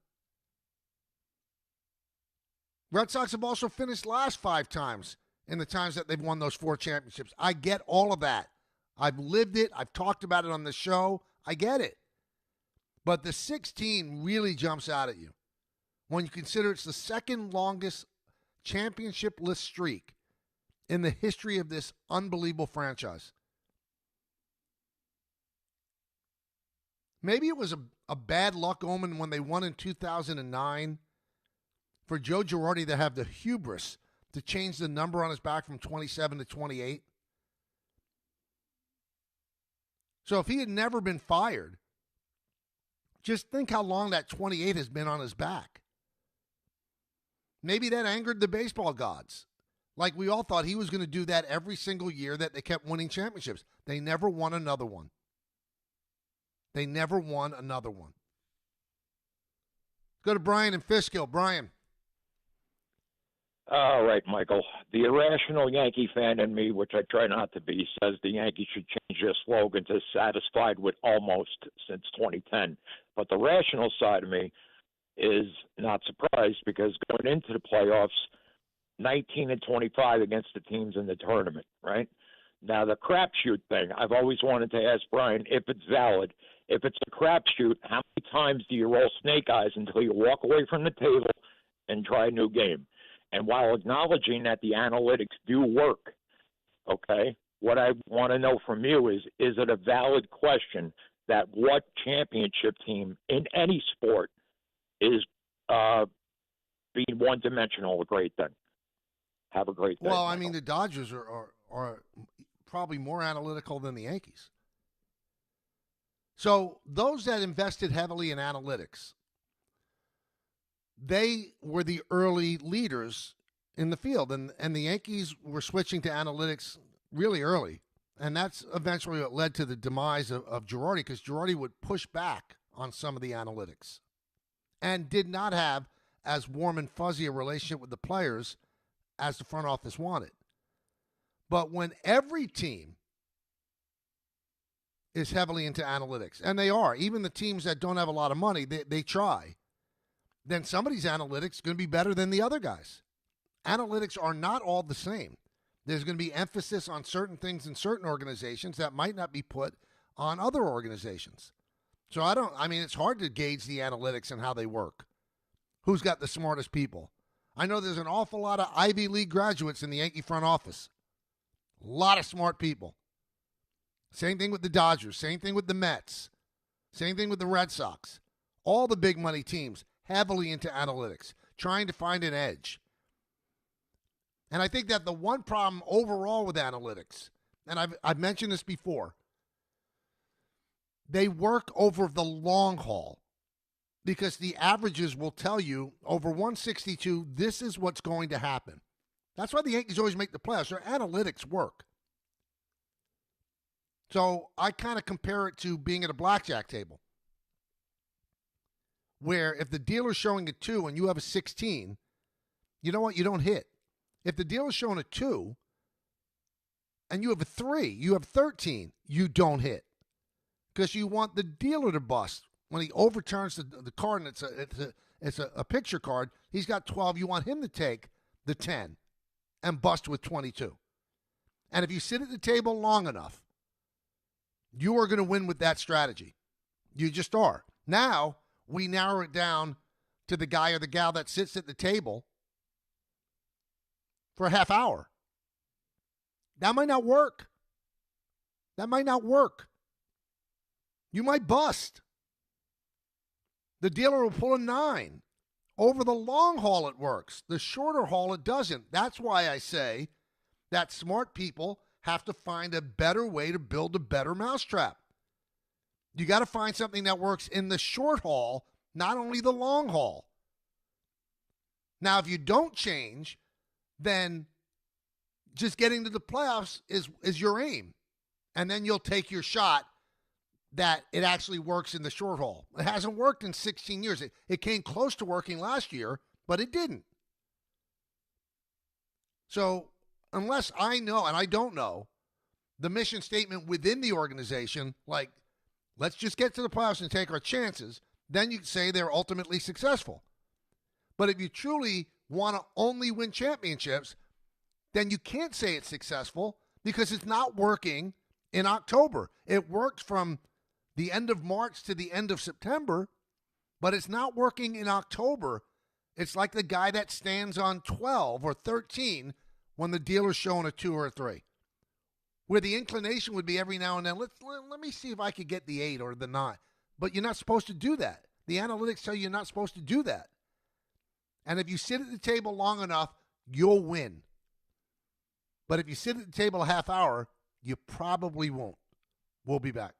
Red Sox have also finished last 5 times in the times that they've won those 4 championships. I get all of that. I've lived it. I've talked about it on the show. I get it. But the 16 really jumps out at you when you consider it's the second longest championship-less streak in the history of this unbelievable franchise. Maybe it was a bad luck omen when they won in 2009 for Joe Girardi to have the hubris to change the number on his back from 27 to 28. So if he had never been fired, just think how long that 28 has been on his back. Maybe that angered the baseball gods. Like we all thought he was going to do that every single year that they kept winning championships. They never won another one. They never won another one. Go to Brian in Fishkill. Brian. All right, Michael. The irrational Yankee fan in me, which I try not to be, says the Yankees should change their slogan to satisfied with almost since 2010. But the rational side of me is not surprised because going into the playoffs, 19 and 25 against the teams in the tournament, right? Now, the crapshoot thing, I've always wanted to ask Brian if it's valid. If it's a crapshoot, how many times do you roll snake eyes until you walk away from the table and try a new game? And while acknowledging that the analytics do work, okay, what I want to know from you is it a valid question that what championship team in any sport is being one-dimensional a great thing? Have a great day. Well, I mean, the Dodgers are probably more analytical than the Yankees. So those that invested heavily in analytics, they were the early leaders in the field, and the Yankees were switching to analytics really early, and that's eventually what led to the demise of Girardi, because Girardi would push back on some of the analytics and did not have as warm and fuzzy a relationship with the players as the front office wanted. But when every team is heavily into analytics, and they are, even the teams that don't have a lot of money, they try, then somebody's analytics is going to be better than the other guys. Analytics are not all the same. There's going to be emphasis on certain things in certain organizations that might not be put on other organizations. So it's hard to gauge the analytics and how they work. Who's got the smartest people? I know there's an awful lot of Ivy League graduates in the Yankee front office. A lot of smart people. Same thing with the Dodgers. Same thing with the Mets. Same thing with the Red Sox. All the big money teams heavily into analytics, trying to find an edge. And I think that the one problem overall with analytics, and I've mentioned this before, they work over the long haul because the averages will tell you over 162, this is what's going to happen. That's why the Yankees always make the playoffs. Their analytics work. So I kind of compare it to being at a blackjack table, where if the dealer's showing a 2 and you have a 16, you know what? You don't hit. If the dealer's showing a 2 and you have a 3, you have 13, you don't hit. Because you want the dealer to bust. When he overturns the card and it's a picture card, he's got 12. You want him to take the 10 and bust with 22. And if you sit at the table long enough, you are going to win with that strategy. You just are. Now, we narrow it down to the guy or the gal that sits at the table for a half hour. That might not work. That might not work. You might bust. The dealer will pull a 9. Over the long haul, it works. The shorter haul, it doesn't. That's why I say that smart people have to find a better way to build a better mousetrap. You got to find something that works in the short haul, not only the long haul. Now, if you don't change, then just getting to the playoffs is your aim. And then you'll take your shot that it actually works in the short haul. It hasn't worked in 16 years. It came close to working last year, but it didn't. So unless I know, and I don't know, the mission statement within the organization, like, let's just get to the playoffs and take our chances, then you can say they're ultimately successful. But if you truly want to only win championships, then you can't say it's successful because it's not working in October. It worked from the end of March to the end of September, but it's not working in October. It's like the guy that stands on 12 or 13 when the dealer's showing a 2 or a 3, where the inclination would be every now and then, let me see if I could get the 8 or the 9. But you're not supposed to do that. The analytics tell you you're not supposed to do that. And if you sit at the table long enough, you'll win. But if you sit at the table a half hour, you probably won't. We'll be back.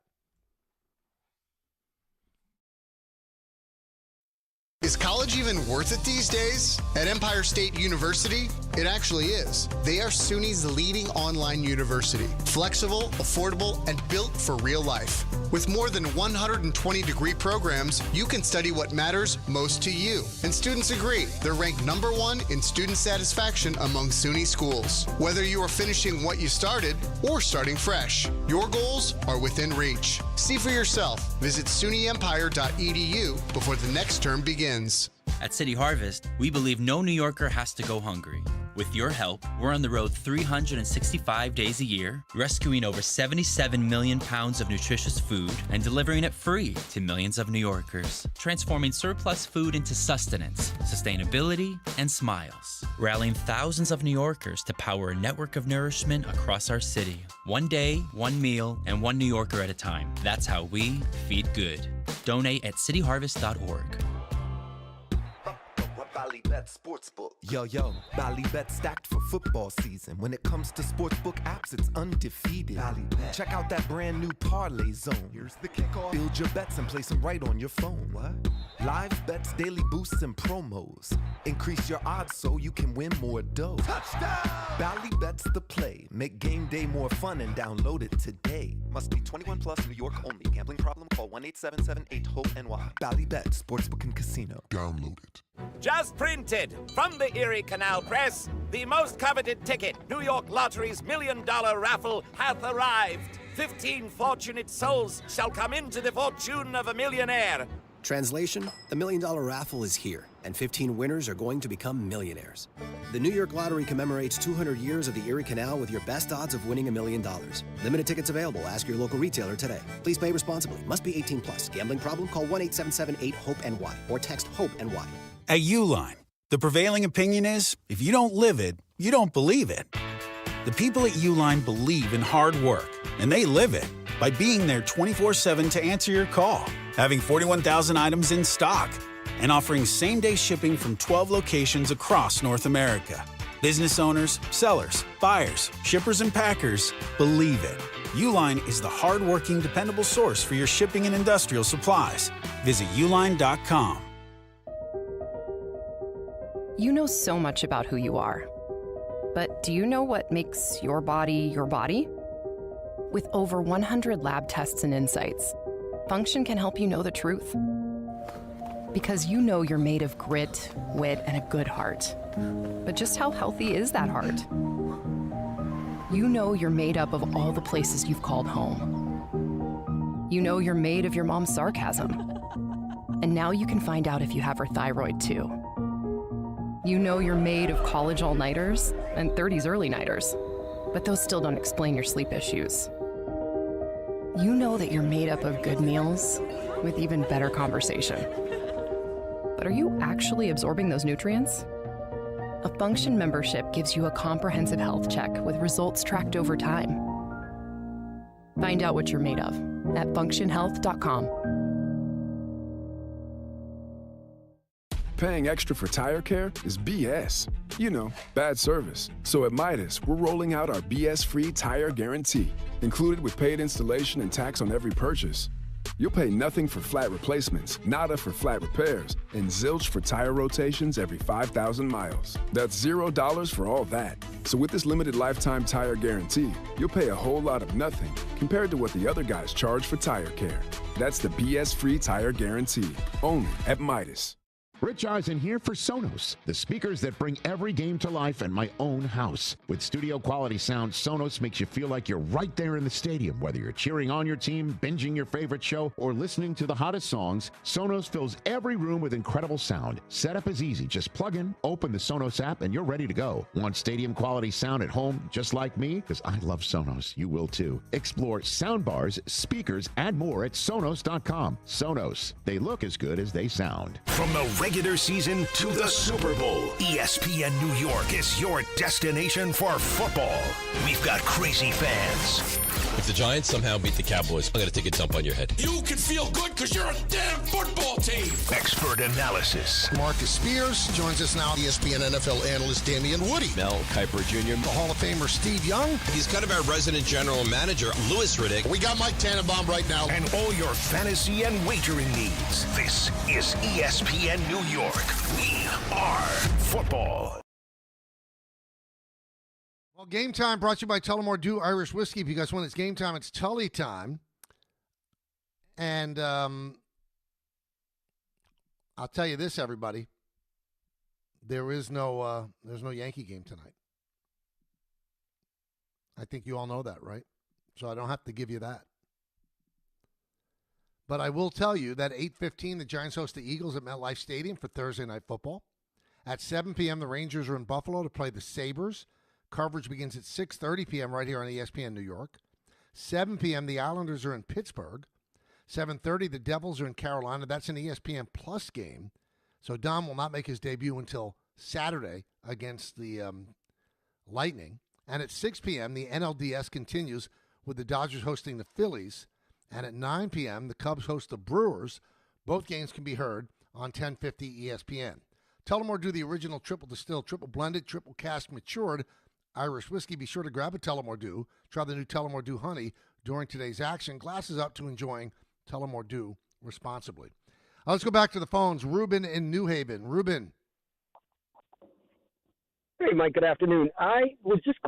Is college even worth it these days? At Empire State University, it actually is. They are SUNY's leading online university. Flexible, affordable, and built for real life. With more than 120 degree programs, you can study what matters most to you. And students agree, they're ranked #1 in student satisfaction among SUNY schools. Whether you are finishing what you started or starting fresh, your goals are within reach. See for yourself. Visit sunyempire.edu before the next term begins. At City Harvest, we believe no New Yorker has to go hungry. With your help, we're on the road 365 days a year, rescuing over 77 million pounds of nutritious food and delivering it free to millions of New Yorkers, transforming surplus food into sustenance, sustainability, and smiles, rallying thousands of New Yorkers to power a network of nourishment across our city. One day, one meal, and one New Yorker at a time. That's how we feed good. Donate at cityharvest.org. Ballybet Sportsbook. Yo, Ballybet stacked for football season. When it comes to sportsbook apps, it's undefeated. Ballybet. Check out that brand new parlay zone. Here's the kickoff. Build your bets and place them right on your phone. What? Live bets, daily boosts, and promos. Increase your odds so you can win more dough. Touchdown! Ballybet's the play. Make game day more fun and download it today. Must be 21 plus, New York only. Gambling problem? Call 1-877-8-HOPE-NY. Ballybet, Sportsbook and Casino. Download it. Just printed from the Erie Canal Press, the most coveted ticket, New York Lottery's $1 million raffle, hath arrived. 15 fortunate souls shall come into the fortune of a millionaire. Translation, the $1 million raffle is here, and 15 winners are going to become millionaires. The New York Lottery commemorates 200 years of the Erie Canal with your best odds of winning $1 million. Limited tickets available. Ask your local retailer today. Please play responsibly. Must be 18 plus. Gambling problem? Call 1-877-8-HOPE-NY or text HOPE-NY. At Uline, the prevailing opinion is, if you don't live it, you don't believe it. The people at Uline believe in hard work, and they live it by being there 24/7 to answer your call, having 41,000 items in stock, and offering same-day shipping from 12 locations across North America. Business owners, sellers, buyers, shippers, and packers believe it. Uline is the hard-working, dependable source for your shipping and industrial supplies. Visit uline.com. You know so much about who you are. But do you know what makes your body your body? With over 100 lab tests and insights, Function can help you know the truth. Because you know you're made of grit, wit, and a good heart. But just how healthy is that heart? You know you're made up of all the places you've called home. You know you're made of your mom's sarcasm. And now you can find out if you have her thyroid too. You know you're made of college all-nighters and 30s early-nighters, but those still don't explain your sleep issues. You know that you're made up of good meals with even better conversation. But are you actually absorbing those nutrients? A Function membership gives you a comprehensive health check with results tracked over time. Find out what you're made of at functionhealth.com. Paying extra for tire care is BS. You know, bad service. So at Midas, we're rolling out our BS-free tire guarantee, included with paid installation and tax on every purchase. You'll pay nothing for flat replacements, nada for flat repairs, and zilch for tire rotations every 5,000 miles. That's $0 for all that. So with this limited lifetime tire guarantee, you'll pay a whole lot of nothing compared to what the other guys charge for tire care. That's the BS-free tire guarantee, only at Midas. Rich Eisen here for Sonos, the speakers that bring every game to life in my own house. With studio quality sound, Sonos makes you feel like you're right there in the stadium. Whether you're cheering on your team, binging your favorite show, or listening to the hottest songs, Sonos fills every room with incredible sound. Setup is easy. Just plug in, open the Sonos app, and you're ready to go. Want stadium quality sound at home just like me? Because I love Sonos. You will too. Explore soundbars, speakers, and more at Sonos.com. Sonos. They look as good as they sound. From the regular season to the Super Bowl, ESPN New York is your destination for football. We've got crazy fans. If the Giants somehow beat the Cowboys, I'm going to take a dump on your head. You can feel good because you're a damn football team. Expert analysis. Marcus Spears joins us now. ESPN NFL analyst Damian Woody. Mel Kiper Jr. The Hall of Famer Steve Young. He's kind of our resident general manager, Louis Riddick. We got Mike Tannenbaum right now. And all your fantasy and wagering needs. This is ESPN New York. We are football. Well, Game Time brought to you by Tullamore Dew Irish Whiskey, because when it's game time, it's Tully time. And I'll tell you this, everybody. There's no Yankee game tonight. I think you all know that, right? So I don't have to give you that. But I will tell you that 8:15, the Giants host the Eagles at MetLife Stadium for Thursday Night Football. At 7 p.m., the Rangers are in Buffalo to play the Sabres. Coverage begins at 6:30 p.m. right here on ESPN New York. 7 p.m., the Islanders are in Pittsburgh. 7:30, the Devils are in Carolina. That's an ESPN Plus game. So Dom will not make his debut until Saturday against the Lightning. And at 6 p.m., the NLDS continues with the Dodgers hosting the Phillies. And at 9 p.m., the Cubs host the Brewers. Both games can be heard on 1050 ESPN. Tullamore Dew the original triple distilled, triple blended, triple cask matured Irish whiskey. Be sure to grab a Tullamore Dew. Try the new Tullamore Dew Honey during today's action. Glasses up to enjoying Tullamore Dew responsibly. Let's go back to the phones. Ruben in New Haven. Ruben. Hey, Mike. Good afternoon. I was just,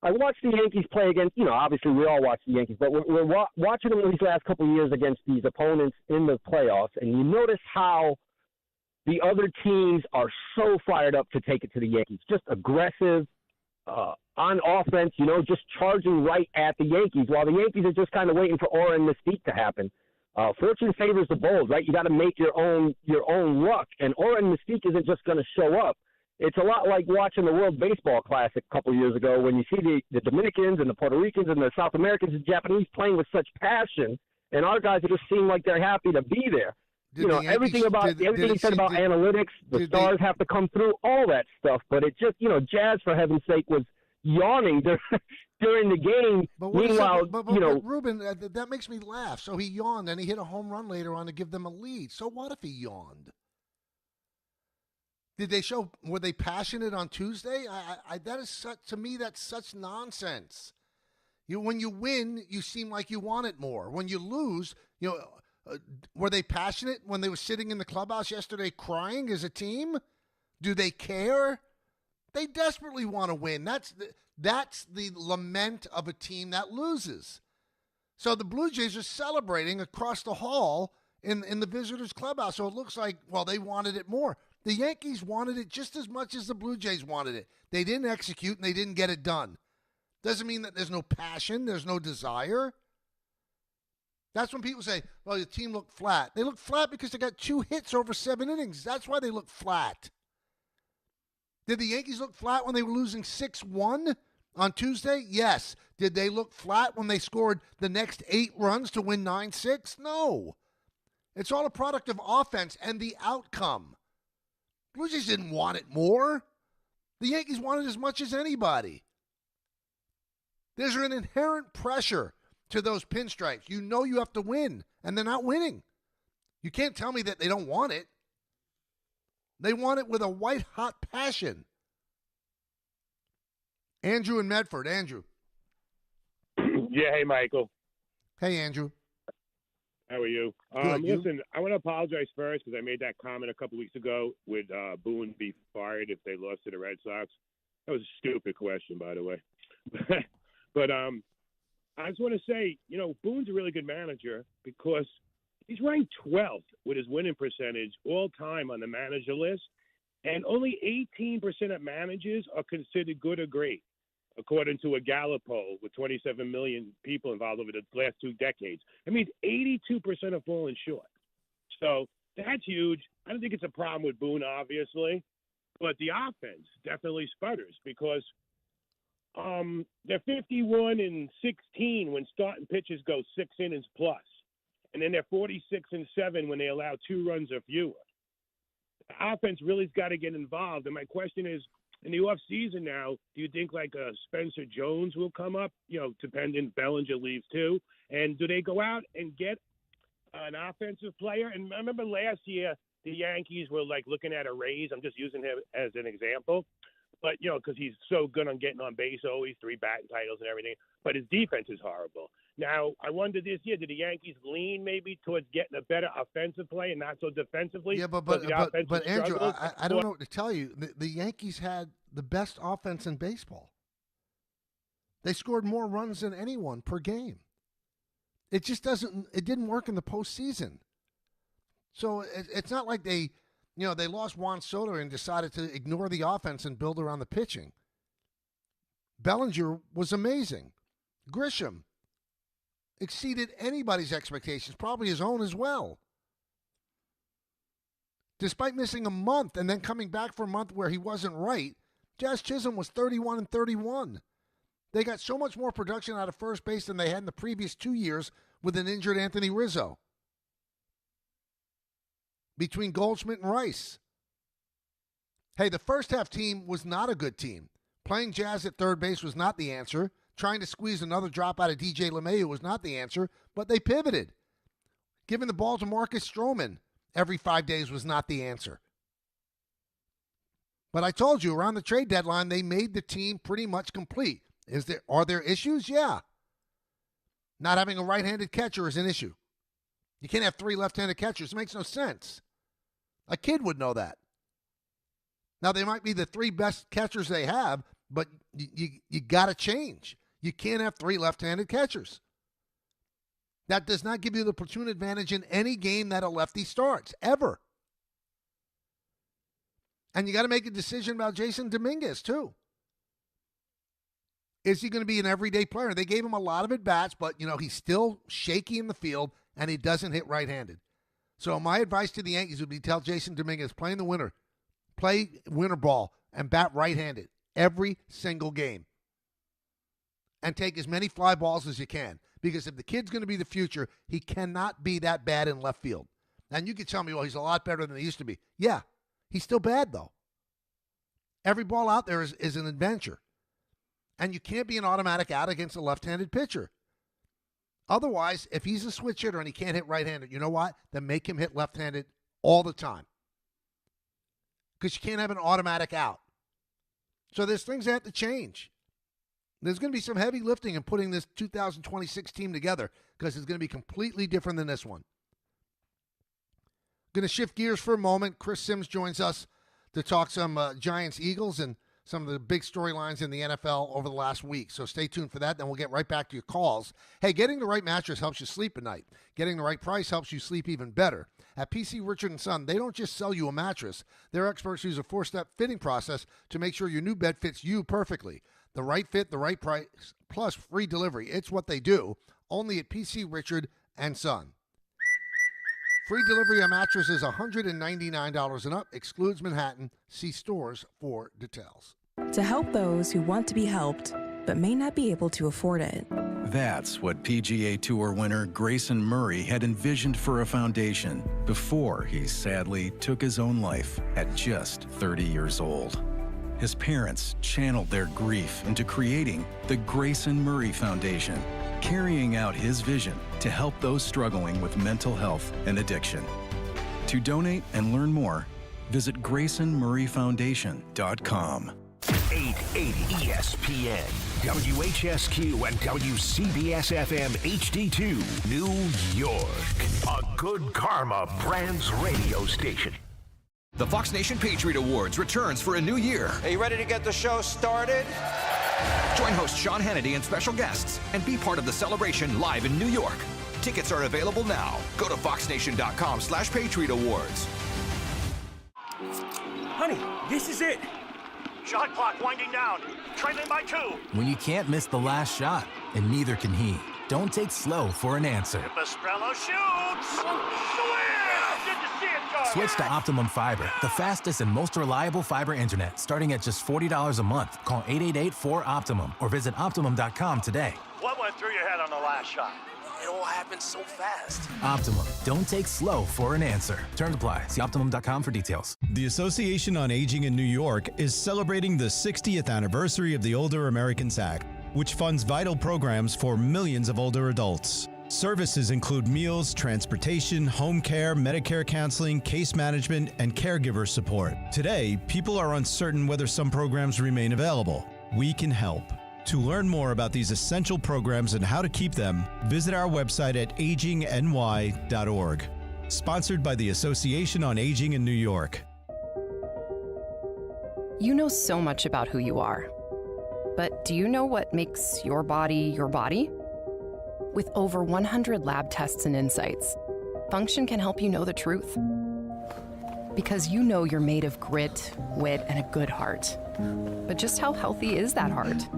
I watched the Yankees play against, obviously we all watch the Yankees, but we're watching them these last couple of years against these opponents in the playoffs, and you notice how the other teams are so fired up to take it to the Yankees, just aggressive, on offense, just charging right at the Yankees, while the Yankees are just kind of waiting for aura and mystique to happen. Fortune favors the bold, right? You got to make your own luck, and aura and mystique isn't just going to show up. It's a lot like watching the World Baseball Classic a couple of years ago when you see the Dominicans and the Puerto Ricans and the South Americans and Japanese playing with such passion, and our guys are just seem like they're happy to be there. Everything he said about analytics, the stars have to come through, all that stuff. But it just, Jazz, for heaven's sake, was yawning during the game. Meanwhile, but Ruben, that makes me laugh. So he yawned, and he hit a home run later on to give them a lead. So what if he yawned? Were they passionate on Tuesday? That is such, to me, that's such nonsense. When you win, you seem like you want it more. When you lose, were they passionate when they were sitting in the clubhouse yesterday crying as a team? Do they care? They desperately want to win. That's the lament of a team that loses. So the Blue Jays are celebrating across the hall in the visitors' clubhouse. So it looks like, well, they wanted it more. The Yankees wanted it just as much as the Blue Jays wanted it. They didn't execute, and they didn't get it done. Doesn't mean that there's no passion, there's no desire. That's when people say, well, the team looked flat. They looked flat because they got 2 hits over 7 innings. That's why they look flat. Did the Yankees look flat when they were losing 6-1 on Tuesday? Yes. Did they look flat when they scored the next 8 runs to win 9-6? No. It's all a product of offense and the outcome. Blue Jays didn't want it more. The Yankees wanted as much as anybody. There's an inherent pressure to those pinstripes. You know you have to win, and they're not winning. You can't tell me that they don't want it. They want it with a white-hot passion. Andrew in Medford. Andrew. Yeah, hey, Michael. Hey, Andrew. How are you? Listen, I want to apologize first because I made that comment a couple weeks ago. Would Boone be fired if they lost to the Red Sox? That was a stupid question, by the way. But I just want to say, Boone's a really good manager because he's ranked 12th with his winning percentage all time on the manager list, and only 18% of managers are considered good or great, according to a Gallup poll with 27 million people involved over the last 2 decades. That means 82% are falling short. So that's huge. I don't think it's a problem with Boone, obviously, but the offense definitely sputters because they're 51-16 when starting pitchers go 6 innings plus, and then they're 46-7 when they allow 2 runs or fewer. The offense really's got to get involved, and my question is, in the off season now, do you think like Spencer Jones will come up? Dependent Bellinger leaves too, and do they go out and get an offensive player? And I remember last year the Yankees were like looking at a raise. I'm just using him as an example, but because he's so good on getting on base, always 3 batting titles and everything. But his defense is horrible. Now I wonder this year, did the Yankees lean maybe towards getting a better offensive play and not so defensively? Yeah, but Andrew, I don't know what to tell you. The Yankees had the best offense in baseball. They scored more runs than anyone per game. It just didn't work in the postseason. So it's not like they lost Juan Soto and decided to ignore the offense and build around the pitching. Bellinger was amazing. Grisham exceeded anybody's expectations, probably his own as well. Despite missing a month and then coming back for a month where he wasn't right, Jazz Chisholm was 31-31. They got so much more production out of first base than they had in the previous 2 years with an injured Anthony Rizzo. Between Goldschmidt and Rice. Hey, the first half team was not a good team. Playing Jazz at third base was not the answer. Trying to squeeze another drop out of DJ LeMahieu was not the answer, but they pivoted. Giving the ball to Marcus Stroman every 5 days was not the answer. But I told you, around the trade deadline, they made the team pretty much complete. Are there issues? Yeah. Not having a right-handed catcher is an issue. You can't have 3 left-handed catchers. It makes no sense. A kid would know that. Now, they might be the 3 best catchers they have, but you got to change. You can't have 3 left-handed catchers. That does not give you the platoon advantage in any game that a lefty starts, ever. And you got to make a decision about Jason Dominguez, too. Is he going to be an everyday player? They gave him a lot of at-bats, but, he's still shaky in the field, and he doesn't hit right-handed. So my advice to the Yankees would be tell Jason Dominguez, play winner ball, and bat right-handed every single game. And take as many fly balls as you can. Because if the kid's going to be the future, he cannot be that bad in left field. And you could tell me, well, he's a lot better than he used to be. Yeah, he's still bad, though. Every ball out there is an adventure. And you can't be an automatic out against a left-handed pitcher. Otherwise, if he's a switch hitter and he can't hit right-handed, you know what? Then make him hit left-handed all the time. Because you can't have an automatic out. So there's things that have to change. There's going to be some heavy lifting in putting this 2026 team together because it's going to be completely different than this one. Going to shift gears for a moment. Chris Sims joins us to talk some Giants-Eagles and some of the big storylines in the NFL over the last week. So stay tuned for that. Then we'll get right back to your calls. Hey, getting the right mattress helps you sleep at night. Getting the right price helps you sleep even better. At PC Richard & Son, they don't just sell you a mattress. Their experts use a 4-step fitting process to make sure your new bed fits you perfectly. The right fit, the right price, plus free delivery. It's what they do. Only at PC Richard & Son. Free delivery on mattresses $199 and up. Excludes Manhattan. See stores for details. To help those who want to be helped, but may not be able to afford it. That's what PGA Tour winner Grayson Murray had envisioned for a foundation before he sadly took his own life at just 30 years old. His parents channeled their grief into creating the Grayson Murray Foundation, carrying out his vision to help those struggling with mental health and addiction. To donate and learn more, visit GraysonMurrayFoundation.com. 880 ESPN, WHSQ, and WCBS-FM HD2, New York. A Good Karma Brands radio station. The Fox Nation Patriot Awards returns for a new year. Are you ready to get the show started? Join host Sean Hannity and special guests and be part of the celebration live in New York. Tickets are available now. Go to foxnation.com/Patriot Awards. Honey, this is it. Shot clock winding down. Trailing by 2. When you can't miss the last shot, and neither can he, don't take slow for an answer. Pastrello shoots. Good to see it, Charlie. Switch to Optimum Fiber, the fastest and most reliable fiber internet, starting at just $40 a month. Call 888-4OPTIMUM or visit Optimum.com today. What went through your head on the last shot? It all happened so fast. Optimum. Don't take slow for an answer. Terms apply. See Optimum.com for details. The Association on Aging in New York is celebrating the 60th anniversary of the Older Americans Act, which funds vital programs for millions of older adults. Services include meals, transportation, home care, Medicare counseling, case management, and caregiver support. Today, people are uncertain whether some programs remain available. We can help. To learn more about these essential programs and how to keep them, visit our website at agingny.org. Sponsored by the Association on Aging in New York. You know so much about who you are. But do you know what makes your body your body? With over 100 lab tests and insights, Function can help you know the truth. Because you know you're made of grit, wit, and a good heart. But just how healthy is that heart?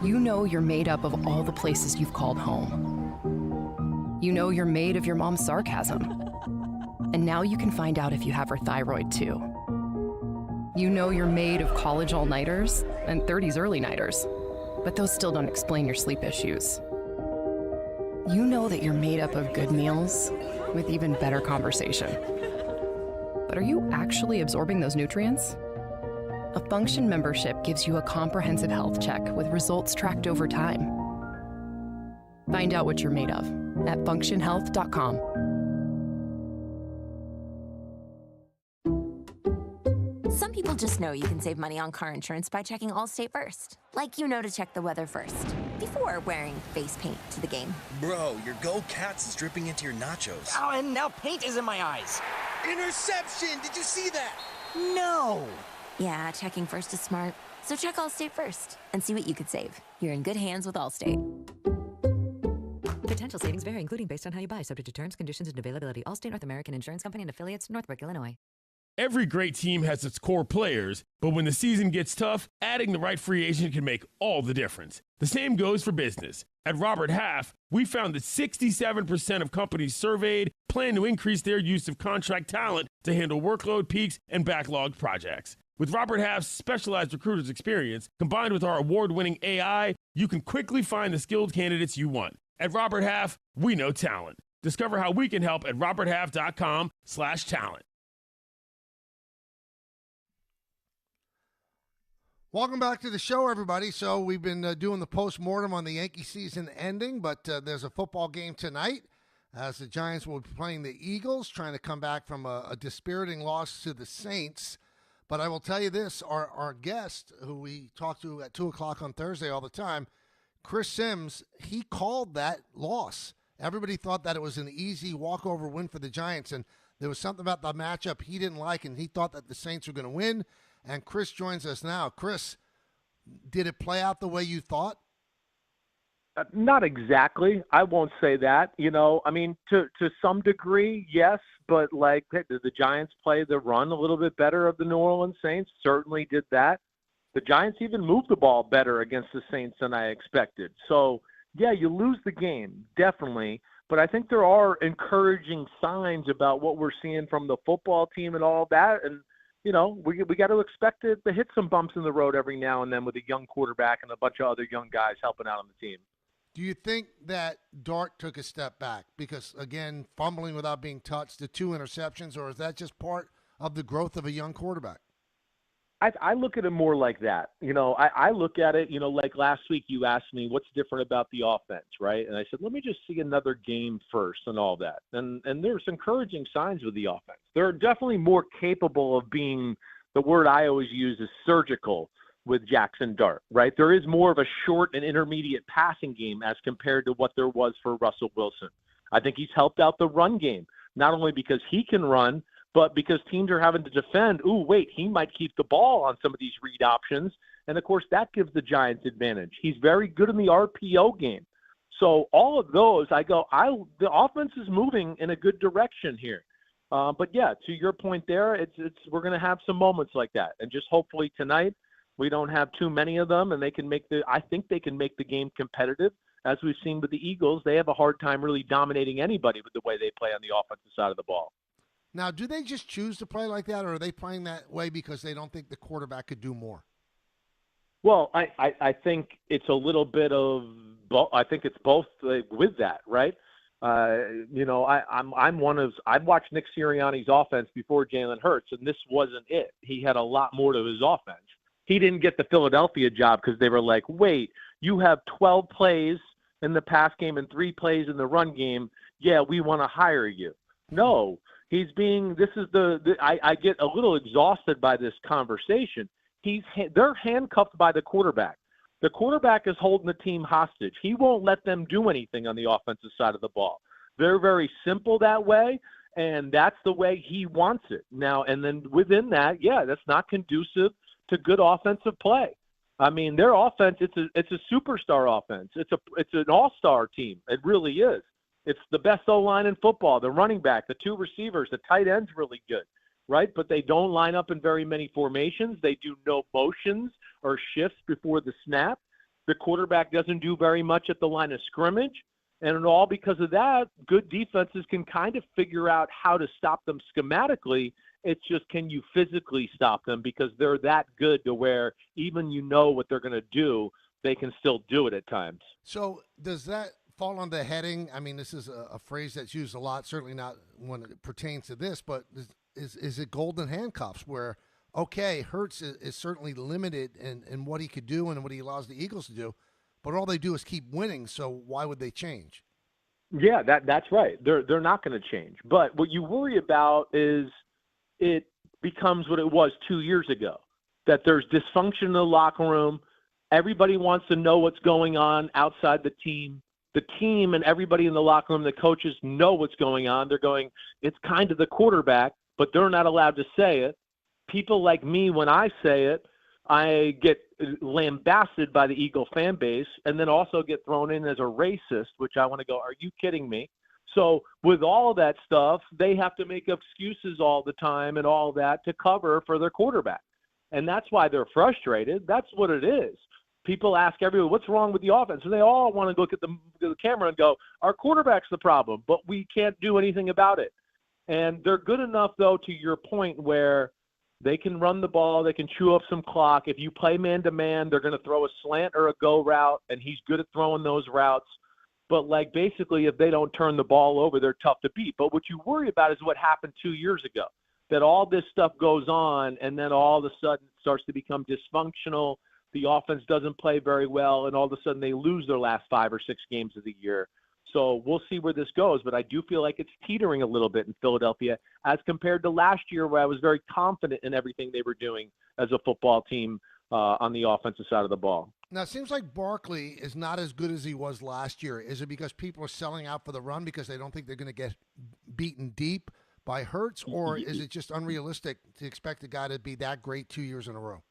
You know you're made up of all the places you've called home. You know you're made of your mom's sarcasm. And now you can find out if you have her thyroid too. You know you're made of college all-nighters and 30s early-nighters, but those still don't explain your sleep issues. You know that you're made up of good meals with even better conversation. But are you actually absorbing those nutrients? A Function membership gives you a comprehensive health check with results tracked over time. Find out what you're made of at functionhealth.com. Some people just know you can save money on car insurance by checking Allstate first. Like you know to check the weather first, before wearing face paint to the game. Bro, your Go Cats is dripping into your nachos. Oh, and now paint is in my eyes. Interception! Did you see that? No! Yeah, checking first is smart. So check Allstate first and see what you could save. You're in good hands with Allstate. Potential savings vary, including based on how you buy, subject to terms, conditions, and availability. Allstate North American Insurance Company and affiliates, Northbrook, Illinois. Every great team has its core players, but when the season gets tough, adding the right free agent can make all the difference. The same goes for business. At Robert Half, we found that 67% of companies surveyed plan to increase their use of contract talent to handle workload peaks and backlogged projects. With Robert Half's specialized recruiters experience, combined with our award-winning AI, you can quickly find the skilled candidates you want. At Robert Half, we know talent. Discover how we can help at roberthalf.com/talent. Welcome back to the show, everybody. So we've been doing the post-mortem on the Yankee season ending, but there's a football game tonight as the Giants will be playing the Eagles, trying to come back from a dispiriting loss to the Saints. But I will tell you this, our guest, who we talk to at 2 o'clock on Thursday all the time, Chris Sims, he called that loss. Everybody thought that it was an easy walkover win for the Giants, and there was something about the matchup he didn't like, and he thought that the Saints were going to win. And Chris joins us now. Chris, did it play out the way you thought? Not exactly. I won't say that. You know, I mean, to some degree, yes. But, like, did the Giants play the run a little bit better of the New Orleans Saints? Certainly did that. The Giants even moved the ball better against the Saints than I expected. So, yeah, you lose the game, definitely. But I think there are encouraging signs about what we're seeing from the football team and all that. And, you know, we got to expect it to hit some bumps in the road every now and then with a young quarterback and a bunch of other young guys helping out on the team. Do you think that Dart took a step back? Because, again, fumbling without being touched, the 2 interceptions, or is that just part of the growth of a young quarterback? I look at it more like that. You know, I look at it, you know, like last week you asked me what's different about the offense, right? And I said, let me just see another game first and all that. And there's encouraging signs with the offense. They're definitely more capable of being the word I always use is surgical with Jackson Dart, right? There is more of a short and intermediate passing game as compared to what there was for Russell Wilson. I think he's helped out the run game, not only because he can run, but because teams are having to defend. Ooh, wait, he might keep the ball on some of these read options. And, of course, that gives the Giants advantage. He's very good in the RPO game. So all of those, the offense is moving in a good direction here. But, yeah, to your point there, we're going to have some moments like that. And just hopefully tonight we don't have too many of them, and I think they can make the game competitive. As we've seen with the Eagles, they have a hard time really dominating anybody with the way they play on the offensive side of the ball. Now, do they just choose to play like that, or are they playing that way because they don't think the quarterback could do more? Well, I think it's a little bit of both. I think it's both with that, right? I've watched Nick Sirianni's offense before Jalen Hurts, and this wasn't it. He had a lot more to his offense. He didn't get the Philadelphia job because they were like, wait, you have 12 plays in the pass game and 3 plays in the run game. Yeah, we want to hire you. No, I get a little exhausted by this conversation. They're handcuffed by the quarterback. The quarterback is holding the team hostage. He won't let them do anything on the offensive side of the ball. They're very simple that way, and that's the way he wants it. Now, and then within that, yeah, that's not conducive to good offensive play. I mean, their offense, it's a superstar offense. It's an all-star team. It really is. It's the best O-line in football, the running back, the 2 receivers, the tight end's really good, right? But they don't line up in very many formations. They do no motions or shifts before the snap. The quarterback doesn't do very much at the line of scrimmage. And all because of that, good defenses can kind of figure out how to stop them schematically. It's just, can you physically stop them? Because they're that good to where even what they're going to do, they can still do it at times. So does that fall on the heading? I mean, this is a phrase that's used a lot, certainly not when it pertains to this, but is it golden handcuffs where, okay, Hurts is certainly limited in what he could do and what he allows the Eagles to do, but all they do is keep winning, so why would they change? Yeah, that's right. They're not going to change. But what you worry about is it becomes what it was 2 years ago, that there's dysfunction in the locker room. Everybody wants to know what's going on outside the team. The team and everybody in the locker room, the coaches know what's going on. They're going, it's kind of the quarterback, but they're not allowed to say it. People like me, when I say it, I get lambasted by the Eagle fan base and then also get thrown in as a racist, which I want to go, are you kidding me? So with all of that stuff, they have to make excuses all the time and all that to cover for their quarterback. And that's why they're frustrated. That's what it is. People ask everyone, what's wrong with the offense? And they all want to look at the camera and go, our quarterback's the problem, but we can't do anything about it. And they're good enough, though, to your point, where they can run the ball, they can chew up some clock. If you play man-to-man, they're going to throw a slant or a go route, and he's good at throwing those routes. But, basically, if they don't turn the ball over, they're tough to beat. But what you worry about is what happened 2 years ago, that all this stuff goes on, and then all of a sudden it starts to become dysfunctional. The offense doesn't play very well, and all of a sudden they lose their last 5 or 6 games of the year. So we'll see where this goes, but I do feel like it's teetering a little bit in Philadelphia as compared to last year, where I was very confident in everything they were doing as a football team on the offensive side of the ball. Now, it seems like Barkley is not as good as he was last year. Is it because people are selling out for the run because they don't think they're going to get beaten deep by Hurts, or is it just unrealistic to expect a guy to be that great 2 years in a row?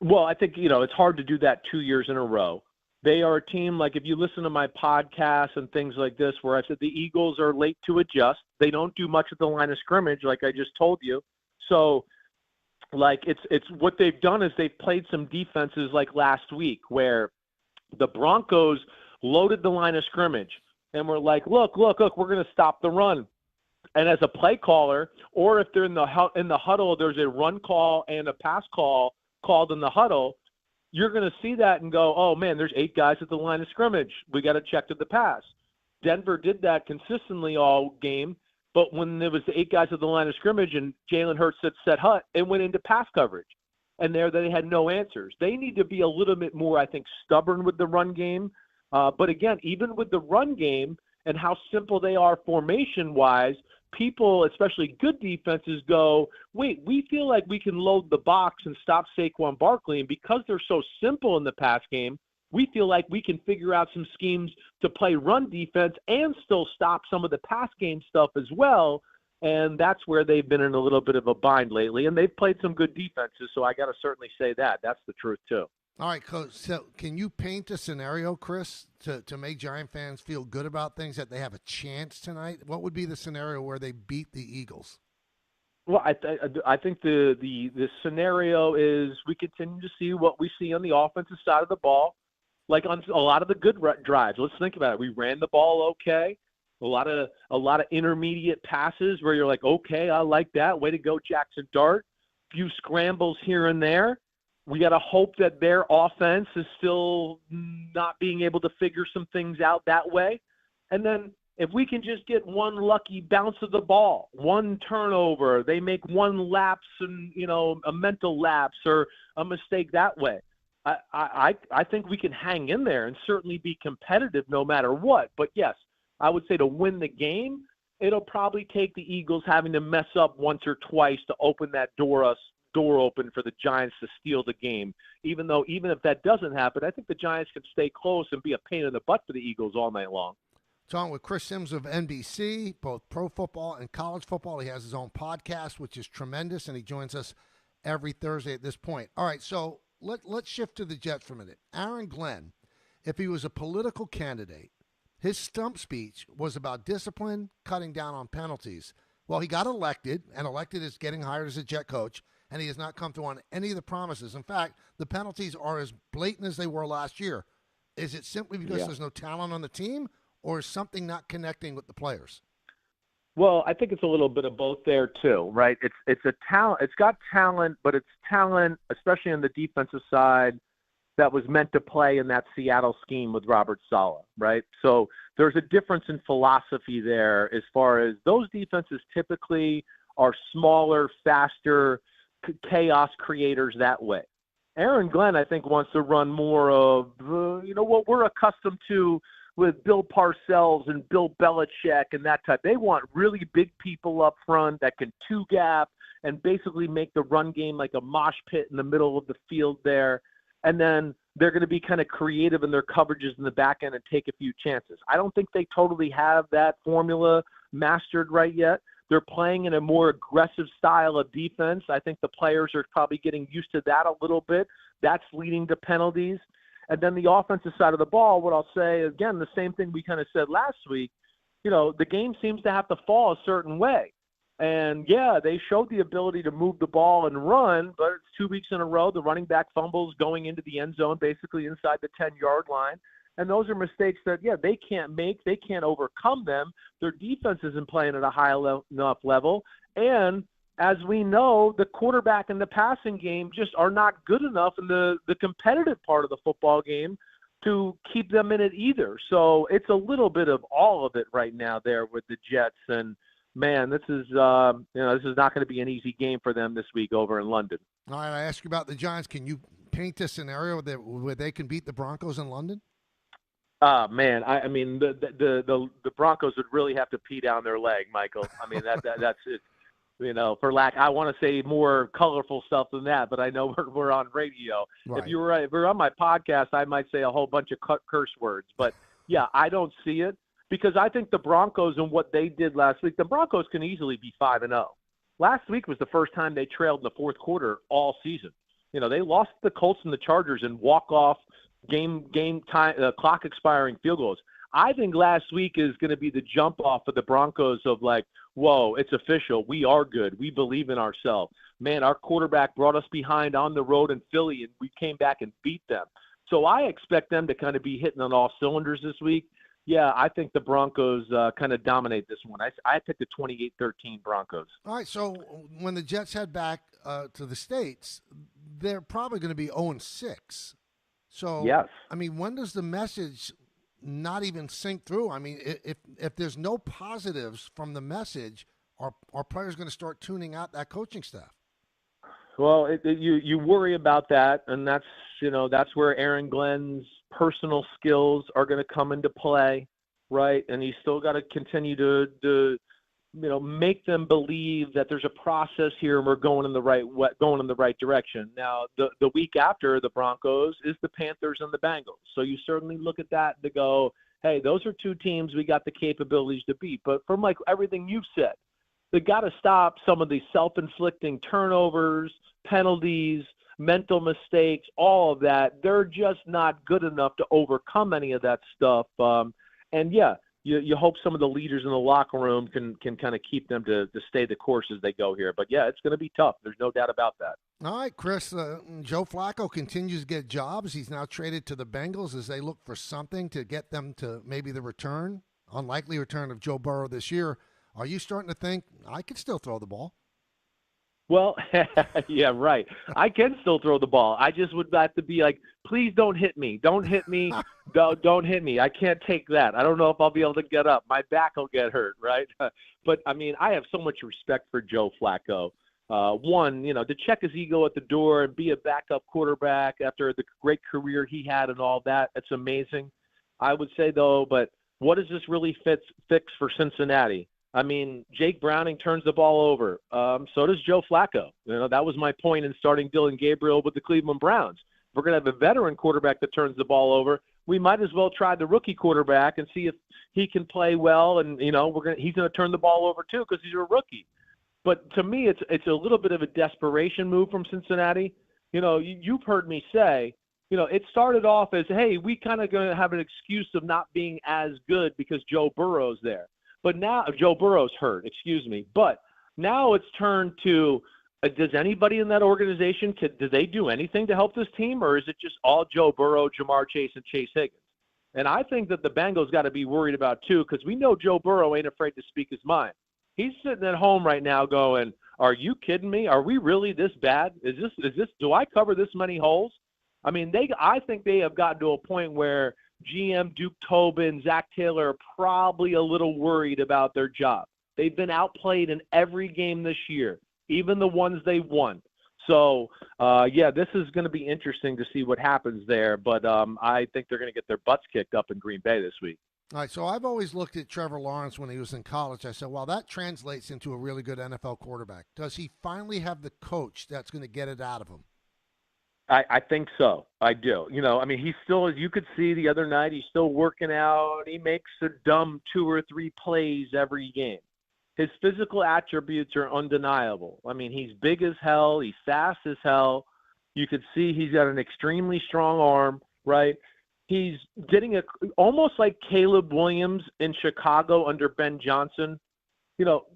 Well, I think, it's hard to do that 2 years in a row. They are a team, if you listen to my podcasts and things like this, where I said the Eagles are late to adjust. They don't do much at the line of scrimmage, like I just told you. So, it's what they've done is they've played some defenses like last week, where the Broncos loaded the line of scrimmage and were like, look, we're going to stop the run. And as a play caller, or if they're in the huddle, there's a run call and a pass call called in the huddle, you're going to see that and go, oh, man, there's 8 guys at the line of scrimmage. We got to check to the pass. Denver did that consistently all game, but when there was 8 guys at the line of scrimmage and Jalen Hurts said set hut, it went into pass coverage. And there they had no answers. They need to be a little bit more, I think, stubborn with the run game. But, again, even with the run game and how simple they are formation-wise, people, especially good defenses, go, wait, we feel like we can load the box and stop Saquon Barkley. And because they're so simple in the pass game, we feel like we can figure out some schemes to play run defense and still stop some of the pass game stuff as well. And that's where they've been in a little bit of a bind lately. And they've played some good defenses, so I got to certainly say that. That's the truth, too. All right, Coach. So can you paint a scenario, Chris, to make Giant fans feel good about things, that they have a chance tonight? What would be the scenario where they beat the Eagles? Well, I think the scenario is we continue to see what we see on the offensive side of the ball, like on a lot of the good drives. Let's think about it. We ran the ball okay. A lot of intermediate passes where you're like, okay, I like that. Way to go, Jackson Dart. Few scrambles here and there. We got to hope that their offense is still not being able to figure some things out that way. And then if we can just get one lucky bounce of the ball, one turnover, they make one lapse and, a mental lapse or a mistake that way. I think we can hang in there and certainly be competitive no matter what. But yes, I would say to win the game, it'll probably take the Eagles having to mess up once or twice to open that door open for the Giants to steal the game. Even if that doesn't happen, I think the Giants can stay close and be a pain in the butt for the Eagles all night long. Talking with Chris Sims of NBC, both pro football and college football. He has his own podcast, which is tremendous, and he joins us every Thursday at this point. All right, so let's shift to the Jets for a minute. Aaron Glenn, if he was a political candidate, his stump speech was about discipline, cutting down on penalties. Well, he got elected, and elected is getting hired as a Jet coach, and he has not come through on any of the promises. In fact, the penalties are as blatant as they were last year. Is it simply because there's no talent on the team, or is something not connecting with the players? Well, I think it's a little bit of both there too, right? It's a talent. It's got talent, but it's talent, especially on the defensive side, that was meant to play in that Seattle scheme with Robert Saleh, right? So there's a difference in philosophy there as far as those defenses typically are smaller, faster, chaos creators that way. Aaron Glenn, I think, wants to run more of, what we're accustomed to with Bill Parcells and Bill Belichick and that type. They want really big people up front that can two-gap and basically make the run game like a mosh pit in the middle of the field there. And then they're going to be kind of creative in their coverages in the back end and take a few chances. I don't think they totally have that formula mastered right yet. They're playing in a more aggressive style of defense. I think the players are probably getting used to that a little bit. That's leading to penalties. And then the offensive side of the ball, what I'll say, again, the same thing we kind of said last week, the game seems to have to fall a certain way. And, yeah, they showed the ability to move the ball and run, but it's 2 weeks in a row. The running back fumbles going into the end zone, basically inside the 10-yard line. And those are mistakes that, they can't make. They can't overcome them. Their defense isn't playing at a high enough level. And as we know, the quarterback and the passing game just are not good enough in the competitive part of the football game to keep them in it either. So it's a little bit of all of it right now there with the Jets. And, man, this is not going to be an easy game for them this week over in London. All right, I asked you about the Giants. Can you paint a scenario where they can beat the Broncos in London? Man, I mean, the Broncos would really have to pee down their leg, Michael. I mean, that's it. For lack, I want to say more colorful stuff than that, but I know we're on radio. Right. If you were on my podcast, I might say a whole bunch of curse words. But, yeah, I don't see it. Because I think the Broncos and what they did last week, the Broncos can easily be 5-0. Last week was the first time they trailed in the fourth quarter all season. They lost the Colts and the Chargers in walk-off game time, clock expiring field goals. I think last week is going to be the jump off of the Broncos of like, whoa, it's official. We are good. We believe in ourselves. Man, our quarterback brought us behind on the road in Philly, and we came back and beat them. So I expect them to kind of be hitting on all cylinders this week. Yeah, I think the Broncos kind of dominate this one. I picked the 28-13 Broncos. All right, so when the Jets head back to the States, they're probably going to be 0-6. So, yes. I mean, when does the message not even sink through? I mean, if there's no positives from the message, are players going to start tuning out that coaching staff? Well, you worry about that, and that's where Aaron Glenn's personal skills are going to come into play, right? And he's still got to continue to make them believe that there's a process here and we're going in the right direction. Now, the week after the Broncos is the Panthers and the Bengals. So you certainly look at that to go, hey, those are two teams we got the capabilities to beat. But from like everything you've said, they got to stop some of these self-inflicting turnovers, penalties, mental mistakes, all of that. They're just not good enough to overcome any of that stuff. You hope some of the leaders in the locker room can kind of keep them to stay the course as they go here. But, yeah, it's going to be tough. There's no doubt about that. All right, Chris, Joe Flacco continues to get jobs. He's now traded to the Bengals as they look for something to get them to maybe the unlikely return of Joe Burrow this year. Are you starting to think, I could still throw the ball? Well, yeah, right. I can still throw the ball. I just would have to be like, please don't hit me. Don't hit me. Don't hit me. I can't take that. I don't know if I'll be able to get up. My back will get hurt, right? But, I mean, I have so much respect for Joe Flacco. One, to check his ego at the door and be a backup quarterback after the great career he had and all that, it's amazing. I would say, though, but what does this really fix for Cincinnati? I mean, Jake Browning turns the ball over. So does Joe Flacco. That was my point in starting Dylan Gabriel with the Cleveland Browns. If we're going to have a veteran quarterback that turns the ball over, we might as well try the rookie quarterback and see if he can play well. And, he's going to turn the ball over too because he's a rookie. But to me, it's a little bit of a desperation move from Cincinnati. You've heard me say, it started off as, hey, we kind of going to have an excuse of not being as good because Joe Burrow's there. But now Joe Burrow's hurt, But now it's turned to, does anybody in that organization, do they do anything to help this team? Or is it just all Joe Burrow, Jamar Chase, and Chase Higgins? And I think that the Bengals got to be worried about too, because we know Joe Burrow ain't afraid to speak his mind. He's sitting at home right now going, are you kidding me? Are we really this bad? Is this, do I cover this many holes? I mean, I think they have gotten to a point where GM Duke Tobin, Zach Taylor are probably a little worried about their job. They've been outplayed in every game this year, even the ones they won. So, this is going to be interesting to see what happens there. But I think they're going to get their butts kicked up in Green Bay this week. All right, so I've always looked at Trevor Lawrence when he was in college. I said, well, that translates into a really good NFL quarterback. Does he finally have the coach that's going to get it out of him? I think so. I do. He's still, as you could see the other night, he's still working out. He makes a dumb 2 or 3 plays every game. His physical attributes are undeniable. He's big as hell. He's fast as hell. You could see he's got an extremely strong arm, right? He's getting almost like Caleb Williams in Chicago under Ben Johnson.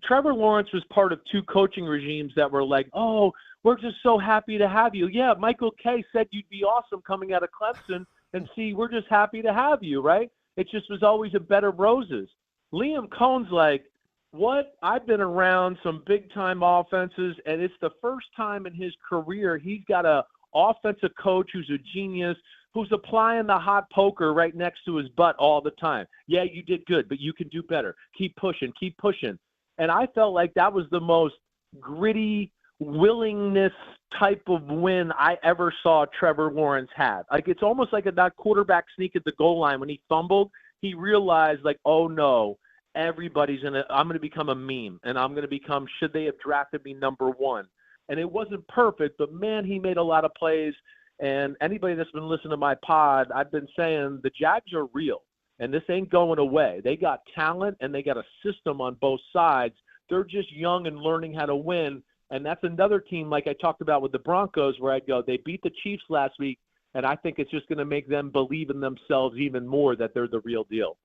Trevor Lawrence was part of 2 coaching regimes that were like, oh, we're just so happy to have you. Yeah, Michael Kay said you'd be awesome coming out of Clemson, and see, we're just happy to have you, right? It just was always a bed of roses. Liam Cohn's like, what? I've been around some big-time offenses, and it's the first time in his career he's got an offensive coach who's a genius, who's applying the hot poker right next to his butt all the time. Yeah, you did good, but you can do better. Keep pushing, keep pushing. And I felt like that was the most gritty willingness type of win I ever saw Trevor Lawrence have. Like, it's almost like that quarterback sneak at the goal line when he fumbled. He realized, like, oh no, I'm going to become a meme, and I'm going to become, should they have drafted me number 1? And it wasn't perfect, but man, he made a lot of plays. And anybody that's been listening to my pod, I've been saying the Jags are real, and this ain't going away. They got talent, and they got a system on both sides. They're just young and learning how to win. And that's another team, like I talked about with the Broncos, where I'd go, they beat the Chiefs last week, and I think it's just going to make them believe in themselves even more that they're the real deal.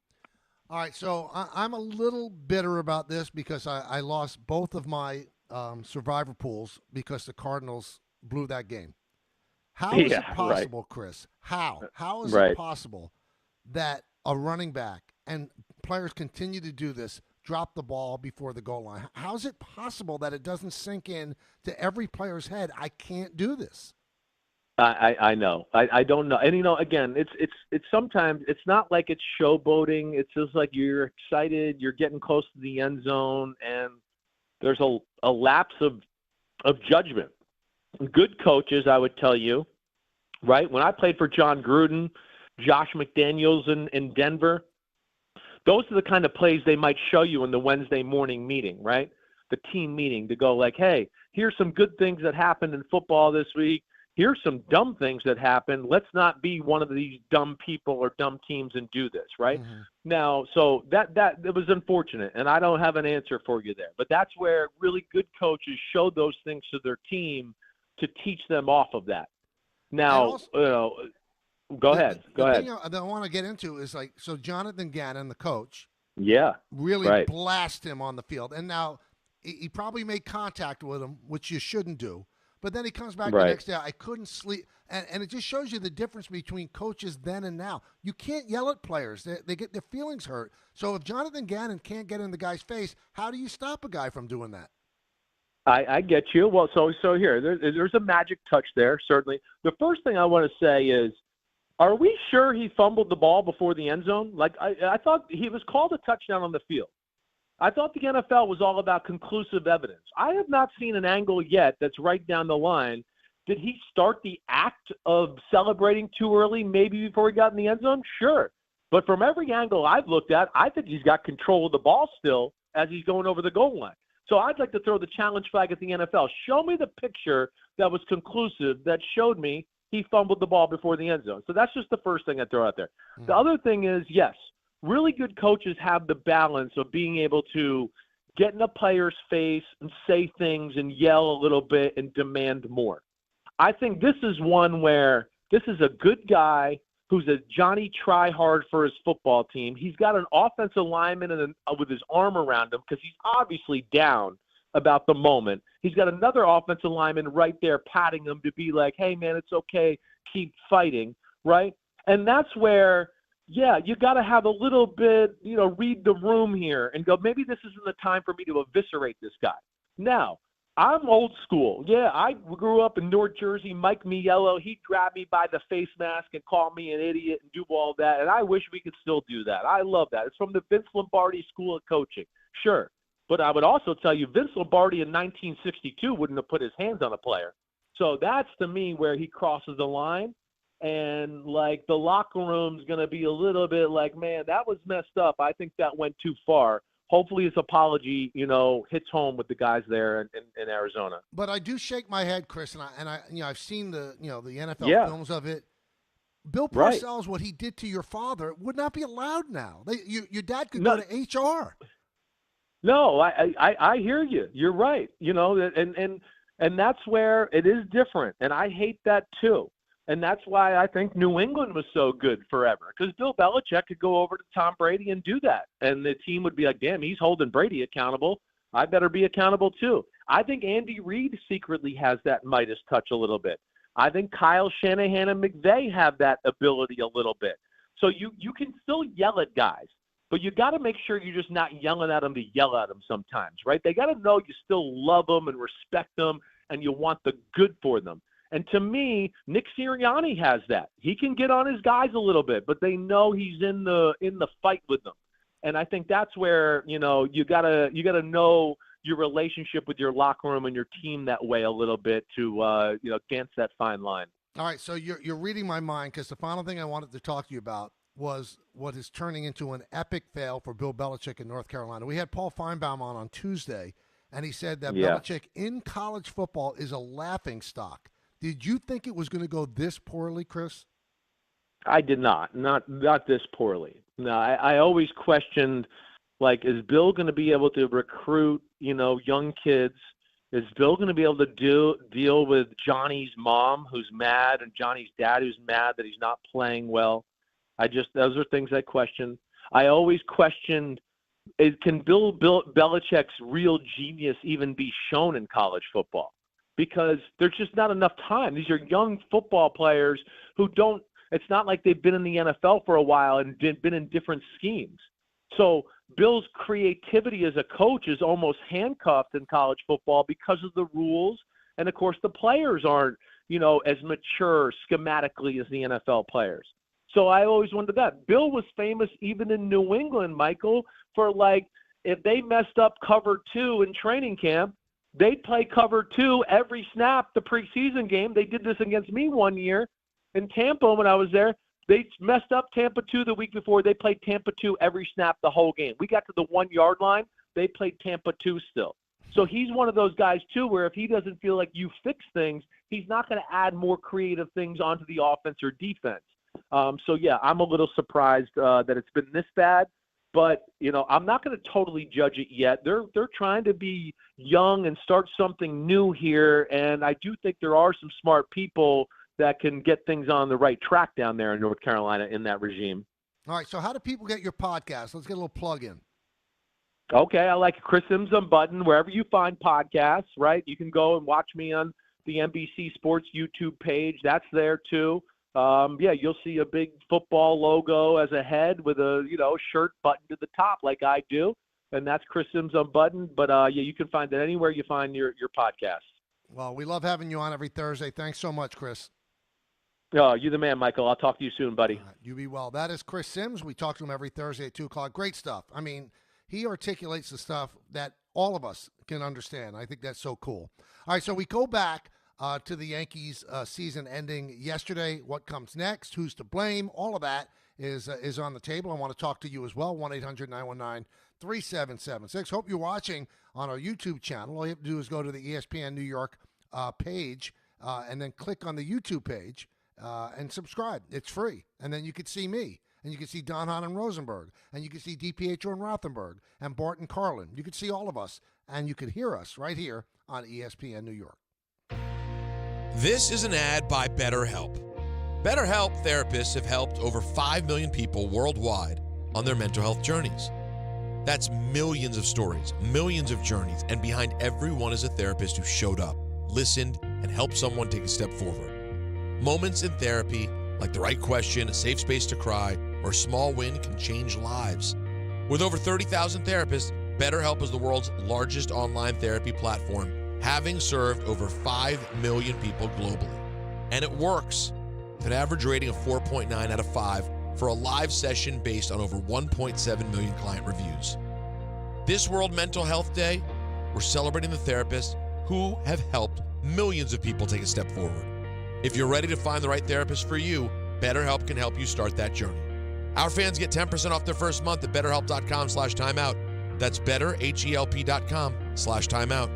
All right, so I'm a little bitter about this because I lost both of my survivor pools because the Cardinals blew that game. How is it possible, right, Chris? How is it possible that a running back, and players continue to do this, drop the ball before the goal line? How is it possible that it doesn't sink in to every player's head? I can't do this. I know. I don't know. And, again, it's sometimes it's not like it's showboating. It's just like you're excited, you're getting close to the end zone, and there's a lapse of judgment. Good coaches, I would tell you, right? When I played for John Gruden, Josh McDaniels in Denver, Those are the kind of plays they might show you in the Wednesday morning meeting, right? The team meeting, to go like, hey, here's some good things that happened in football this week. Here's some dumb things that happened. Let's not be one of these dumb people or dumb teams and do this, right? Mm-hmm. Now, so that it was unfortunate, and I don't have an answer for you there. But that's where really good coaches show those things to their team to teach them off of that. Now, go ahead. The thing that I want to get into is so Jonathan Gannon, the coach, really blast him on the field. And now he probably made contact with him, which you shouldn't do. But then he comes back the next day, I couldn't sleep. And it just shows you the difference between coaches then and now. You can't yell at players. They get their feelings hurt. So if Jonathan Gannon can't get in the guy's face, how do you stop a guy from doing that? I get you. Well, so here, there's a magic touch there, certainly. The first thing I want to say is, are we sure he fumbled the ball before the end zone? Like, I thought he was called a touchdown on the field. I thought the NFL was all about conclusive evidence. I have not seen an angle yet that's right down the line. Did he start the act of celebrating too early, maybe before he got in the end zone? Sure. But from every angle I've looked at, I think he's got control of the ball still as he's going over the goal line. So I'd like to throw the challenge flag at the NFL. Show me the picture that was conclusive that showed me he fumbled the ball before the end zone. So that's just the first thing I throw out there. Mm-hmm. The other thing is, yes, really good coaches have the balance of being able to get in a player's face and say things and yell a little bit and demand more. I think this is one where this is a good guy who's a Johnny try-hard for his football team. He's got an offensive lineman with his arm around him because he's obviously down about the moment. He's got another offensive lineman right there patting him to be like, hey, man, it's okay, keep fighting, right? And that's where – yeah, you got to have a little bit, read the room here and go, maybe this isn't the time for me to eviscerate this guy. Now, I'm old school. Yeah, I grew up in North Jersey. Mike Miello, he'd grab me by the face mask and call me an idiot and do all that, and I wish we could still do that. I love that. It's from the Vince Lombardi School of Coaching. Sure. But I would also tell you, Vince Lombardi in 1962 wouldn't have put his hands on a player. So that's, to me, where he crosses the line. And, the locker room's going to be a little bit like, man, that was messed up. I think that went too far. Hopefully his apology, hits home with the guys there in Arizona. But I do shake my head, Chris, and I've seen the NFL films of it. Bill Parcells, what he did to your father would not be allowed now. Your dad could go to HR. No, I hear you. You're right. And that's where it is different. And I hate that too. And that's why I think New England was so good forever, because Bill Belichick could go over to Tom Brady and do that. And the team would be like, damn, he's holding Brady accountable. I better be accountable too. I think Andy Reid secretly has that Midas touch a little bit. I think Kyle Shanahan and McVay have that ability a little bit. So you can still yell at guys, but you got to make sure you're just not yelling at them to yell at them sometimes, right? They got to know you still love them and respect them and you want the good for them. And to me, Nick Sirianni has that. He can get on his guys a little bit, but they know he's in the fight with them. And I think that's where, you gotta know your relationship with your locker room and your team that way a little bit to dance that fine line. All right, so you're reading my mind, because the final thing I wanted to talk to you about was what is turning into an epic fail for Bill Belichick in North Carolina. We had Paul Feinbaum on Tuesday, and he said that Belichick in college football is a laughingstock. Did you think it was going to go this poorly, Chris? I did not this poorly. No, I always questioned, is Bill going to be able to recruit, young kids? Is Bill going to be able to deal with Johnny's mom, who's mad, and Johnny's dad, who's mad that he's not playing well? Those are things I questioned. I always questioned, can Bill Belichick's real genius even be shown in college football? Because there's just not enough time. These are young football players who it's not like they've been in the NFL for a while and been in different schemes. So Bill's creativity as a coach is almost handcuffed in college football because of the rules. And, of course, the players aren't, as mature schematically as the NFL players. So I always wondered that. Bill was famous even in New England, Michael, for, if they messed up cover 2 in training camp, they'd play cover 2 every snap the preseason game. They did this against me one year in Tampa when I was there. They messed up Tampa 2 the week before. They played Tampa 2 every snap the whole game. We got to the 1 yard line. They played Tampa 2 still. So he's one of those guys, too, where if he doesn't feel like you fix things, he's not going to add more creative things onto the offense or defense. So, yeah, I'm a little surprised that it's been this bad. But, I'm not going to totally judge it yet. They're trying to be young and start something new here, and I do think there are some smart people that can get things on the right track down there in North Carolina in that regime. All right, so how do people get your podcast? Let's get a little plug in. Okay, I like Chris Sims Unbuttoned. Wherever you find podcasts, right? You can go and watch me on the NBC Sports YouTube page. That's there, too. You'll see a big football logo as a head with a, shirt buttoned to the top like I do. And that's Chris Sims Unbuttoned. But, you can find that anywhere you find your podcasts. Well, we love having you on every Thursday. Thanks so much, Chris. Oh, you're the man, Michael. I'll talk to you soon, buddy. You be well. That is Chris Sims. We talk to him every Thursday at 2 o'clock. Great stuff. I mean, he articulates the stuff that all of us can understand. I think that's so cool. All right, so we go back to the Yankees season ending yesterday. What comes next? Who's to blame? All of that is on the table. I want to talk to you as well. 1-800-919-3776. Hope you're watching on our YouTube channel. All you have to do is go to the ESPN New York page and then click on the YouTube page and subscribe. It's free. And then you can see me. And you can see Don Hahn and Rosenberg. And you can see DiPietro and Rothenberg. And Bart and Carlin. You can see all of us. And you can hear us right here on ESPN New York. This is an ad by BetterHelp. BetterHelp therapists have helped over 5 million people worldwide on their mental health journeys. That's millions of stories, millions of journeys, and behind every one is a therapist who showed up, listened, and helped someone take a step forward. Moments in therapy, like the right question, a safe space to cry, or a small win can change lives. With over 30,000 therapists, BetterHelp is the world's largest online therapy platform, having served over 5 million people globally. And it works. With an average rating of 4.9 out of 5 for a live session based on over 1.7 million client reviews. This World Mental Health Day, we're celebrating the therapists who have helped millions of people take a step forward. If you're ready to find the right therapist for you, BetterHelp can help you start that journey. Our fans get 10% off their first month at BetterHelp.com/timeout. That's BetterHelp.com/timeout.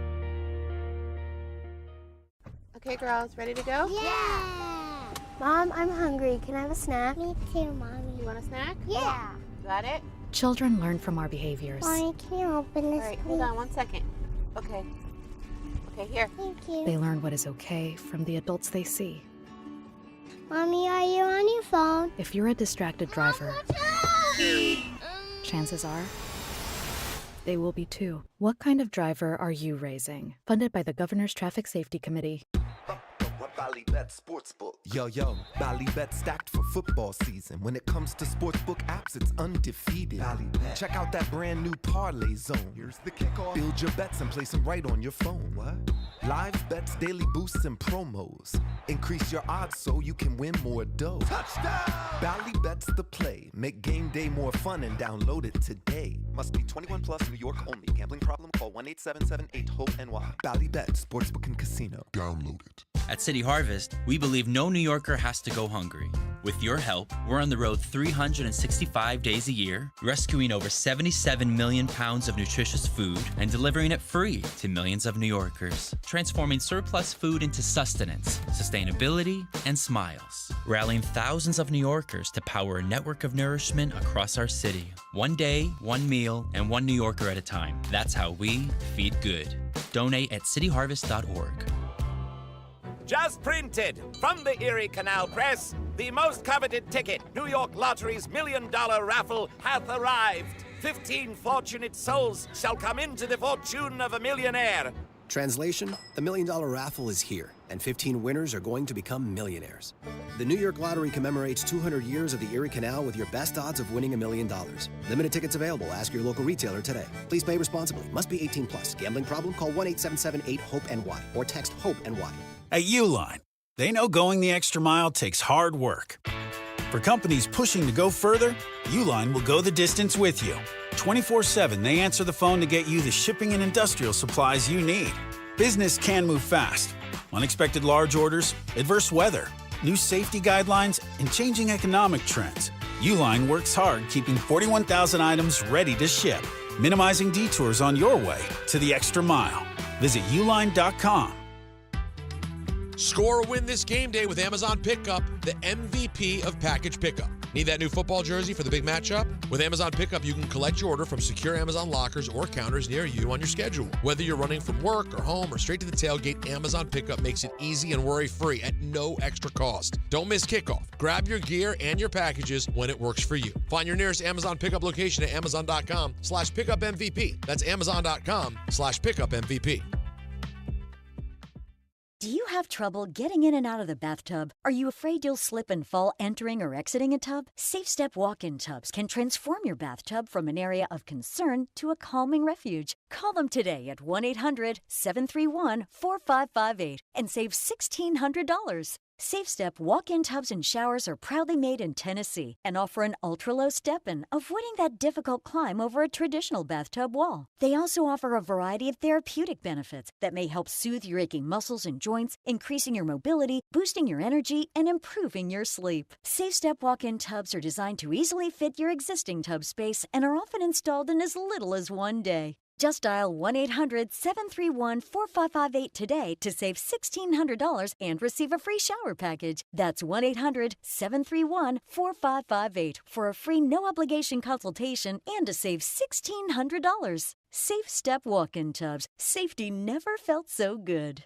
Okay, girls, ready to go? Yeah! Mom, I'm hungry. Can I have a snack? Me too, Mommy. You want a snack? Yeah. Got it? Children learn from our behaviors. Mommy, can you open this, All right, please? hold on 1 second. Okay. Okay, here. Thank you. They learn what is okay from the adults they see. Mommy, are you on your phone? If you're a distracted driver, chances are they will be too. What kind of driver are you raising? Funded by the Governor's Traffic Safety Committee. Ballybet Sportsbook. Yo, Ballybet stacked for football season. When it comes to sportsbook apps, it's undefeated. Ballybet. Check out that brand new parlay zone. Here's the kickoff. Build your bets and place them right on your phone. What? Live bets, daily boosts, and promos. Increase your odds so you can win more dough. Touchdown! Ballybet's the play. Make game day more fun and download it today. Must be 21 plus, New York only. Gambling problem? Call 1-877-8-HOPE-NY. Ballybet Sportsbook and Casino. Download it. At City Harvest, we believe no New Yorker has to go hungry. With your help, we're on the road 365 days a year, rescuing over 77 million pounds of nutritious food and delivering it free to millions of New Yorkers, transforming surplus food into sustenance, sustainability, and smiles, rallying thousands of New Yorkers to power a network of nourishment across our city. One day, one meal, and one New Yorker at a time. That's how we feed good. Donate at cityharvest.org. Just printed from the Erie Canal Press, the most coveted ticket, New York Lottery's $1 million raffle, hath arrived. 15 fortunate souls shall come into the fortune of a millionaire. Translation, the $1 million raffle is here, and 15 winners are going to become millionaires. The New York Lottery commemorates 200 years of the Erie Canal with your best odds of winning $1 million. Limited tickets available. Ask your local retailer today. Please play responsibly. Must be 18 plus. Gambling problem? Call 1-877-8-HOPE-NY or text HOPE-NY. At Uline, they know going the extra mile takes hard work. For companies pushing to go further, Uline will go the distance with you. 24/7, they answer the phone to get you the shipping and industrial supplies you need. Business can move fast. Unexpected large orders, adverse weather. new safety guidelines, and changing economic trends, Uline works hard keeping 41,000 items ready to ship, minimizing detours on your way to the extra mile. Visit uline.com. Score a win this game day with Amazon Pickup, the MVP of package pickup. Need that new football jersey for the big matchup? With Amazon Pickup, you can collect your order from secure Amazon lockers or counters near you on your schedule. Whether you're running from work or home or straight to the tailgate, Amazon Pickup makes it easy and worry-free at no extra cost. Don't miss kickoff. Grab your gear and your packages when it works for you. Find your nearest Amazon Pickup location at amazon.com/pickupmvp. That's amazon.com/pickupmvp. Do you have trouble getting in and out of the bathtub? Are you afraid you'll slip and fall entering or exiting a tub? SafeStep walk-in tubs can transform your bathtub from an area of concern to a calming refuge. Call them today at 1-800-731-4558 and save $1,600. SafeStep walk-in tubs and showers are proudly made in Tennessee and offer an ultra-low step-in, avoiding that difficult climb over a traditional bathtub wall. They also offer a variety of therapeutic benefits that may help soothe your aching muscles and joints, increasing your mobility, boosting your energy, and improving your sleep. SafeStep walk-in tubs are designed to easily fit your existing tub space and are often installed in as little as one day. Just dial 1-800-731-4558 today to save $1,600 and receive a free shower package. That's 1-800-731-4558 for a free no-obligation consultation and to save $1,600. Safe Step walk-in tubs. Safety never felt so good.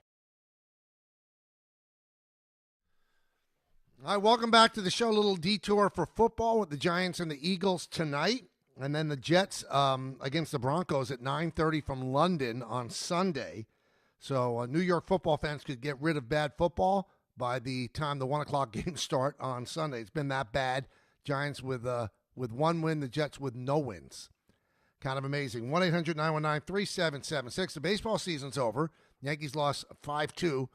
All right, welcome back to the show. A little detour for football with the Giants and the Eagles tonight. And then the Jets against the Broncos at 9:30 from London on Sunday. So New York football fans could get rid of bad football by the time the 1 o'clock games start on Sunday. It's been that bad. Giants with one win, the Jets with no wins. Kind of amazing. 1-800-919-3776. The baseball season's over. Yankees lost 5-2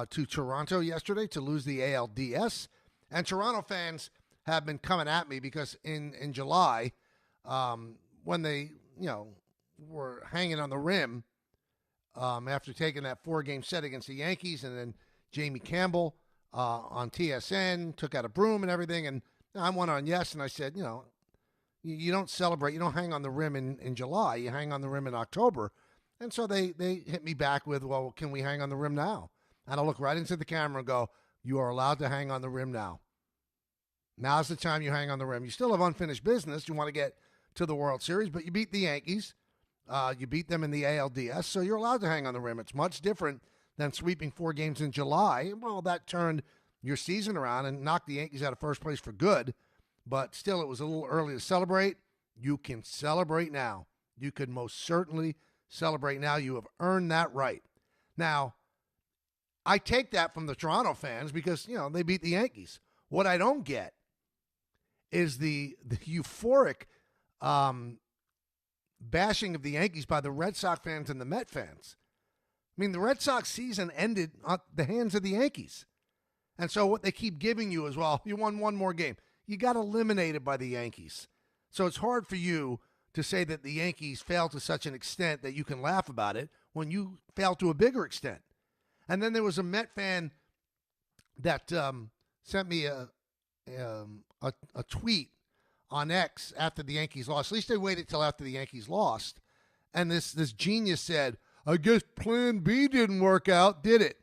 to Toronto yesterday to lose the ALDS. And Toronto fans have been coming at me because in July – when they, were hanging on the rim after taking that 4-game set against the Yankees, and then Jamie Campbell on TSN took out a broom and everything, and I went on Yes, and I said, you don't celebrate, you don't hang on the rim in July, you hang on the rim in October. And so they hit me back with, well, can we hang on the rim now? And I'll look right into the camera and go, you are allowed to hang on the rim now. Now's the time you hang on the rim. You still have unfinished business. You want to get to the World Series, but you beat the Yankees. You beat them in the ALDS, so you're allowed to hang on the rim. It's much different than sweeping 4 games in July. Well, that turned your season around and knocked the Yankees out of first place for good, but still it was a little early to celebrate. You can celebrate now. You could most certainly celebrate now. You have earned that right. Now, I take that from the Toronto fans because, they beat the Yankees. What I don't get is the euphoric bashing of the Yankees by the Red Sox fans and the Met fans. I mean, the Red Sox season ended at the hands of the Yankees. And so what they keep giving you is, well, you won one more game. You got eliminated by the Yankees. So it's hard for you to say that the Yankees failed to such an extent that you can laugh about it when you failed to a bigger extent. And then there was a Met fan that sent me a tweet on X after the Yankees lost. At least they waited till after the Yankees lost. And this genius said, I guess plan B didn't work out, did it?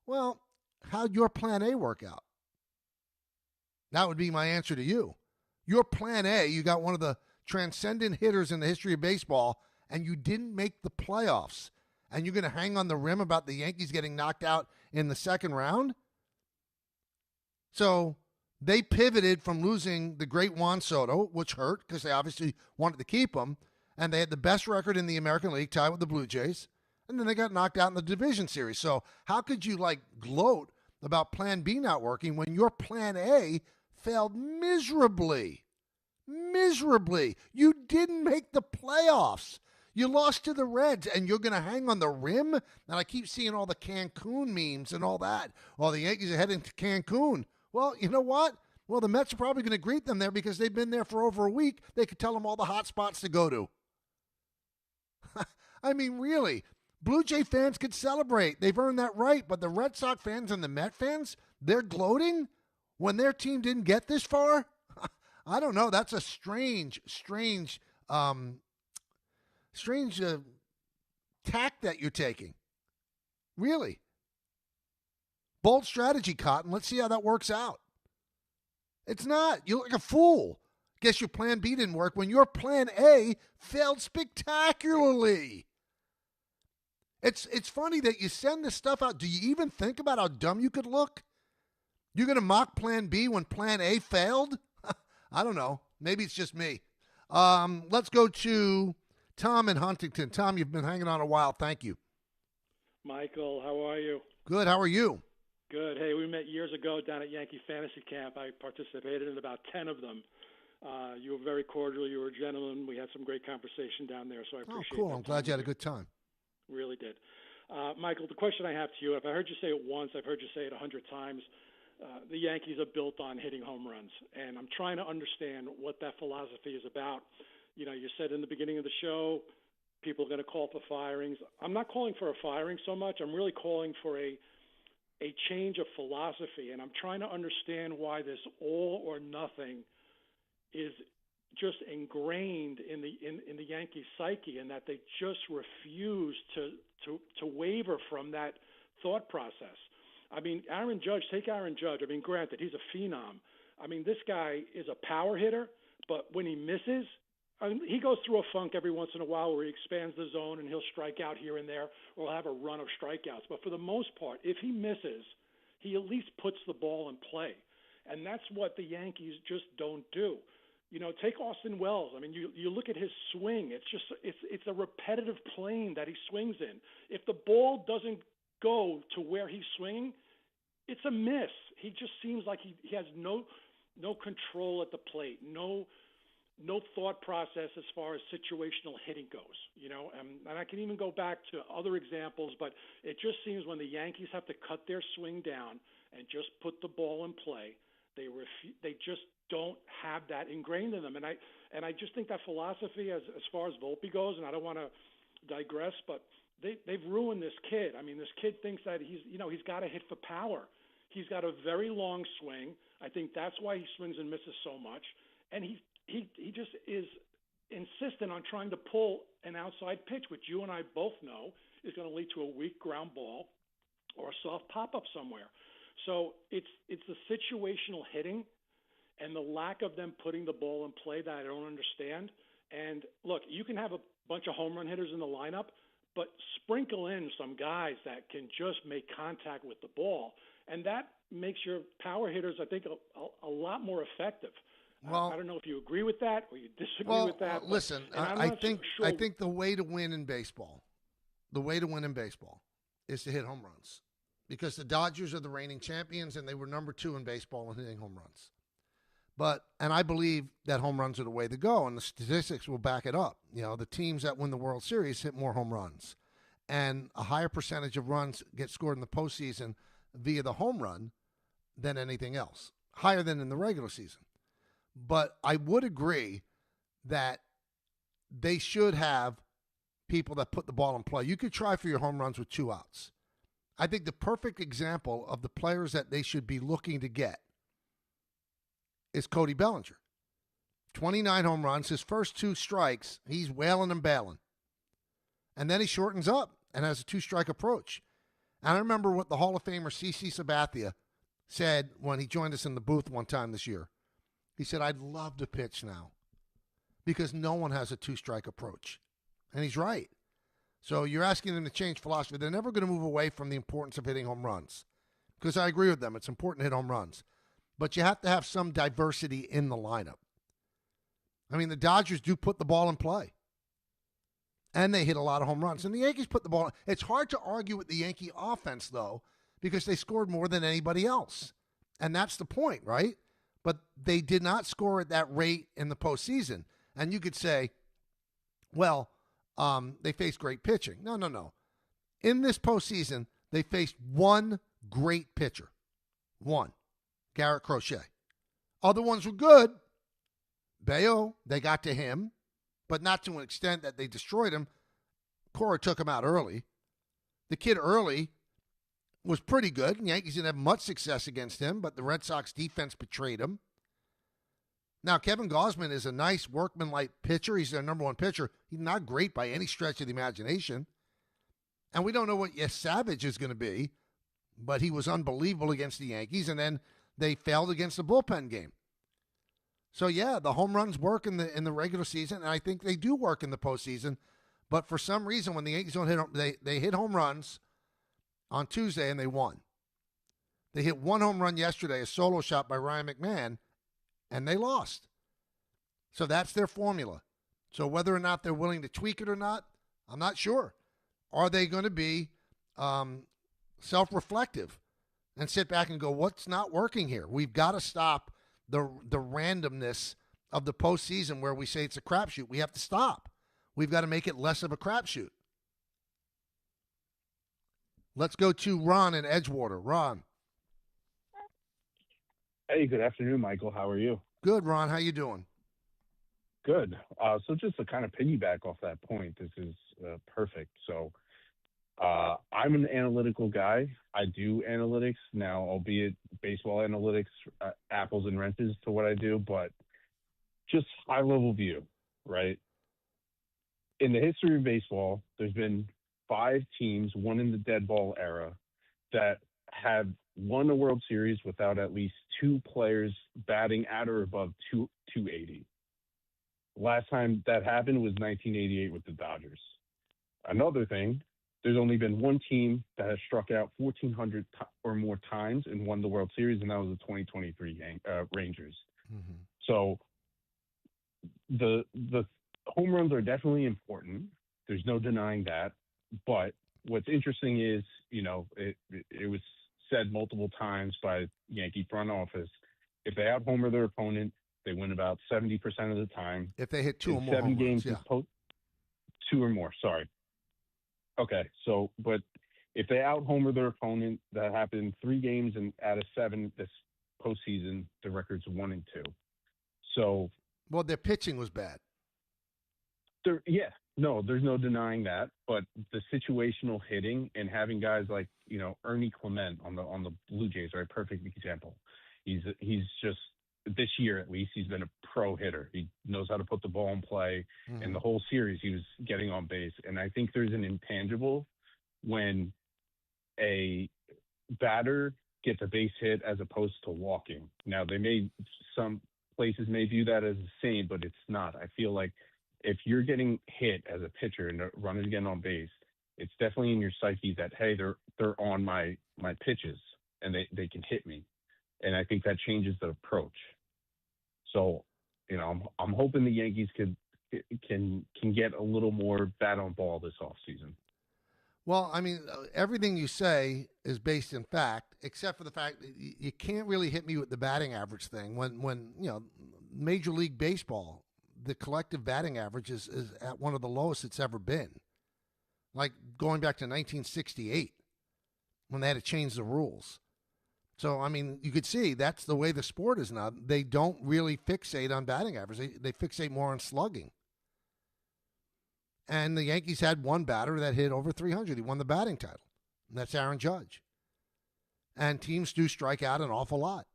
Well, how'd your plan A work out? That would be my answer to you. Your plan A, you got one of the transcendent hitters in the history of baseball, and you didn't make the playoffs. And you're going to hang on the rim about the Yankees getting knocked out in the second round? So they pivoted from losing the great Juan Soto, which hurt because they obviously wanted to keep him, and they had the best record in the American League, tied with the Blue Jays, and then they got knocked out in the division series. So how could you, gloat about plan B not working when your plan A failed miserably? Miserably. You didn't make the playoffs. You lost to the Reds, and you're going to hang on the rim? And I keep seeing all the Cancun memes and all that. Well, the Yankees are heading to Cancun. Well, you know what? Well, the Mets are probably going to greet them there because they've been there for over a week. They could tell them all the hot spots to go to. I mean, really, Blue Jay fans could celebrate. They've earned that right. But the Red Sox fans and the Met fans, They're gloating when their team didn't get this far? I don't know. That's a strange tack that you're taking. Really. Bold strategy, Cotton. Let's see how that works out. It's not. You look like a fool. Guess your plan B didn't work when your plan A failed spectacularly. It's funny that you send this stuff out. Do you even think about how dumb you could look? You're going to mock plan B when plan A failed? I don't know. Maybe it's just me. Let's go to Tom in Huntington. Tom, you've been hanging on a while. Thank you. Michael, how are you? Good. How are you? Good. Hey, we met years ago down at Yankee Fantasy Camp. I participated in about 10 of them. You were very cordial. You were a gentleman. We had some great conversation down there, so I appreciate it. Oh, cool. I'm glad you had a good time. Really did. Michael, the question I have to you, if I heard you say it once, I've heard you say it 100 times, the Yankees are built on hitting home runs, and I'm trying to understand what that philosophy is about. You know, you said in the beginning of the show, people are going to call for firings. I'm not calling for a firing so much. I'm really calling for a change of philosophy, and I'm trying to understand why this all or nothing is just ingrained in the Yankees psyche, and that they just refuse to waver from that thought process. I mean, take Aaron Judge. I mean, granted, he's a phenom. I mean, this guy is a power hitter, but when he misses, he goes through a funk every once in a while where he expands the zone and he'll strike out here and there, or he'll have a run of strikeouts. But for the most part, if he misses, he at least puts the ball in play. And that's what the Yankees just don't do. You know, take Austin Wells. I mean, you look at his swing. It's a repetitive plane that he swings in. If the ball doesn't go to where he's swinging, it's a miss. He just seems like he has no control at the plate, no thought process as far as situational hitting goes. You know, and I can even go back to other examples, but it just seems when the Yankees have to cut their swing down and just put the ball in play, they just don't have that ingrained in them. And I just think that philosophy as far as Volpe goes, and I don't want to digress, but they've ruined this kid. I mean, this kid thinks that he's got to hit for power. He's got a very long swing. I think that's why he swings and misses so much. And he just is insistent on trying to pull an outside pitch, which you and I both know is going to lead to a weak ground ball or a soft pop-up somewhere. So it's the situational hitting and the lack of them putting the ball in play that I don't understand. And look, you can have a bunch of home run hitters in the lineup, but sprinkle in some guys that can just make contact with the ball, and that makes your power hitters, I think, a lot more effective. Well, I don't know if you agree with that or you disagree with that. Listen, I think the way to win in baseball, is to hit home runs, because the Dodgers are the reigning champions and they were number 2 in baseball in hitting home runs. And I believe that home runs are the way to go, and the statistics will back it up. You know, the teams that win the World Series hit more home runs, and a higher percentage of runs get scored in the postseason via the home run than anything else, higher than in the regular season. But I would agree that they should have people that put the ball in play. You could try for your home runs with 2 outs. I think the perfect example of the players that they should be looking to get is Cody Bellinger. 29 home runs. His first 2 strikes, he's wailing and bailing. And then he shortens up and has a 2-strike approach. And I remember what the Hall of Famer CC Sabathia said when he joined us in the booth one time this year. He said, I'd love to pitch now because no one has a 2-strike approach. And he's right. So you're asking them to change philosophy. They're never going to move away from the importance of hitting home runs, because I agree with them. It's important to hit home runs. But you have to have some diversity in the lineup. I mean, the Dodgers do put the ball in play. And they hit a lot of home runs. And the Yankees put the ball. It's hard to argue with the Yankee offense, though, because they scored more than anybody else. And that's the point, right? But they did not score at that rate in the postseason. And you could say, well, they faced great pitching. No. In this postseason, they faced one great pitcher. One. Garrett Crochet. Other ones were good. Bayo, they got to him, but not to an extent that they destroyed him. Cora took him out early. The kid early was pretty good. The Yankees didn't have much success against him, but the Red Sox defense betrayed him. Now, Kevin Gausman is a nice workman-like pitcher. He's their number one pitcher. He's not great by any stretch of the imagination. And we don't know what Savage is going to be, but he was unbelievable against the Yankees, and then they failed against the bullpen game. So, yeah, the home runs work in the regular season, and I think they do work in the postseason. But for some reason, when the Yankees don't hit, they hit home runs on Tuesday, and they won. They hit one home run yesterday, a solo shot by Ryan McMahon, and they lost. So that's their formula. So whether or not they're willing to tweak it or not, I'm not sure. Are they going to be self-reflective and sit back and go, what's not working here? We've got to stop the randomness of the postseason where we say it's a crapshoot. We have to stop. We've got to make it less of a crapshoot. Let's go to Ron in Edgewater. Ron. Hey, good afternoon, Michael. How are you? Good, Ron. How you doing? Good. So just to kind of piggyback off that point, this is perfect. So I'm an analytical guy. I do analytics now, albeit baseball analytics, apples and wrenches to what I do, but just high-level view, right? In the history of baseball, there's been 5 teams, one in the dead ball era, that have won a World Series without at least 2 players batting at or above 280. Last time that happened was 1988 with the Dodgers. Another thing, there's only been one team that has struck out 1,400 or more times and won the World Series, and that was the 2023 Rangers. Mm-hmm. So the home runs are definitely important. There's no denying that. But what's interesting is, it was said multiple times by Yankee front office, if they out-homer their opponent, they win about 70% of the time. If they hit 2 or more 7 home games, runs, yeah. 2 or more, sorry. Okay, so, but if they out-homer their opponent, that happened 3 games and out of 7 this postseason, the record's 1-2. So. Well, their pitching was bad. There's no denying that. But the situational hitting and having guys like, Ernie Clement on the Blue Jays are a perfect example. He's just, this year at least, he's been a pro hitter. He knows how to put the ball in play. Mm-hmm. And the whole series, he was getting on base. And I think there's an intangible when a batter gets a base hit as opposed to walking. Now, some places may view that as the same, but it's not. I feel like if you're getting hit as a pitcher and running again on base, it's definitely in your psyche that, hey, they're on my pitches and they can hit me. And I think that changes the approach. So, I'm hoping the Yankees can get a little more bat on ball this offseason. Well, I mean, everything you say is based in fact, except for the fact that you can't really hit me with the batting average thing. When Major League Baseball, the collective batting average is at one of the lowest it's ever been. Like going back to 1968 when they had to change the rules. So, I mean, you could see that's the way the sport is now. They don't really fixate on batting average. They fixate more on slugging. And the Yankees had one batter that hit over 300. He won the batting title. And that's Aaron Judge. And teams do strike out an awful lot.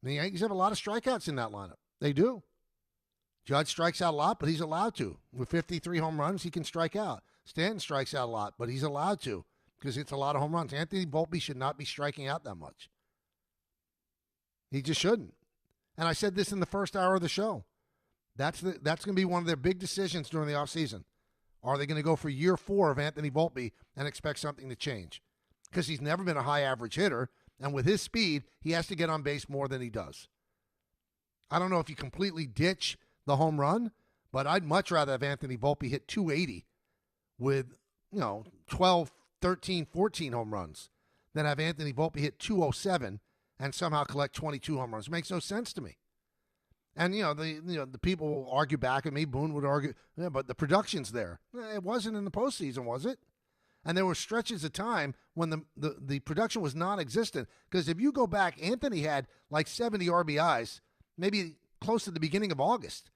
The Yankees have a lot of strikeouts in that lineup. They do. Judge strikes out a lot, but he's allowed to. With 53 home runs, he can strike out. Stanton strikes out a lot, but he's allowed to because it's a lot of home runs. Anthony Volpe should not be striking out that much. He just shouldn't. And I said this in the first hour of the show. That's going to be one of their big decisions during the offseason. Are they going to go for year 4 of Anthony Volpe and expect something to change? Because he's never been a high average hitter, and with his speed, he has to get on base more than he does. I don't know if you completely ditch the home run, but I'd much rather have Anthony Volpe hit 280 with, 12, 13, 14 home runs than have Anthony Volpe hit 207 and somehow collect 22 home runs. It makes no sense to me. And, the people will argue back at me. Boone would argue, yeah, but the production's there. It wasn't in the postseason, was it? And there were stretches of time when the production was non-existent. Because if you go back, Anthony had like 70 RBIs, maybe close to the beginning of August.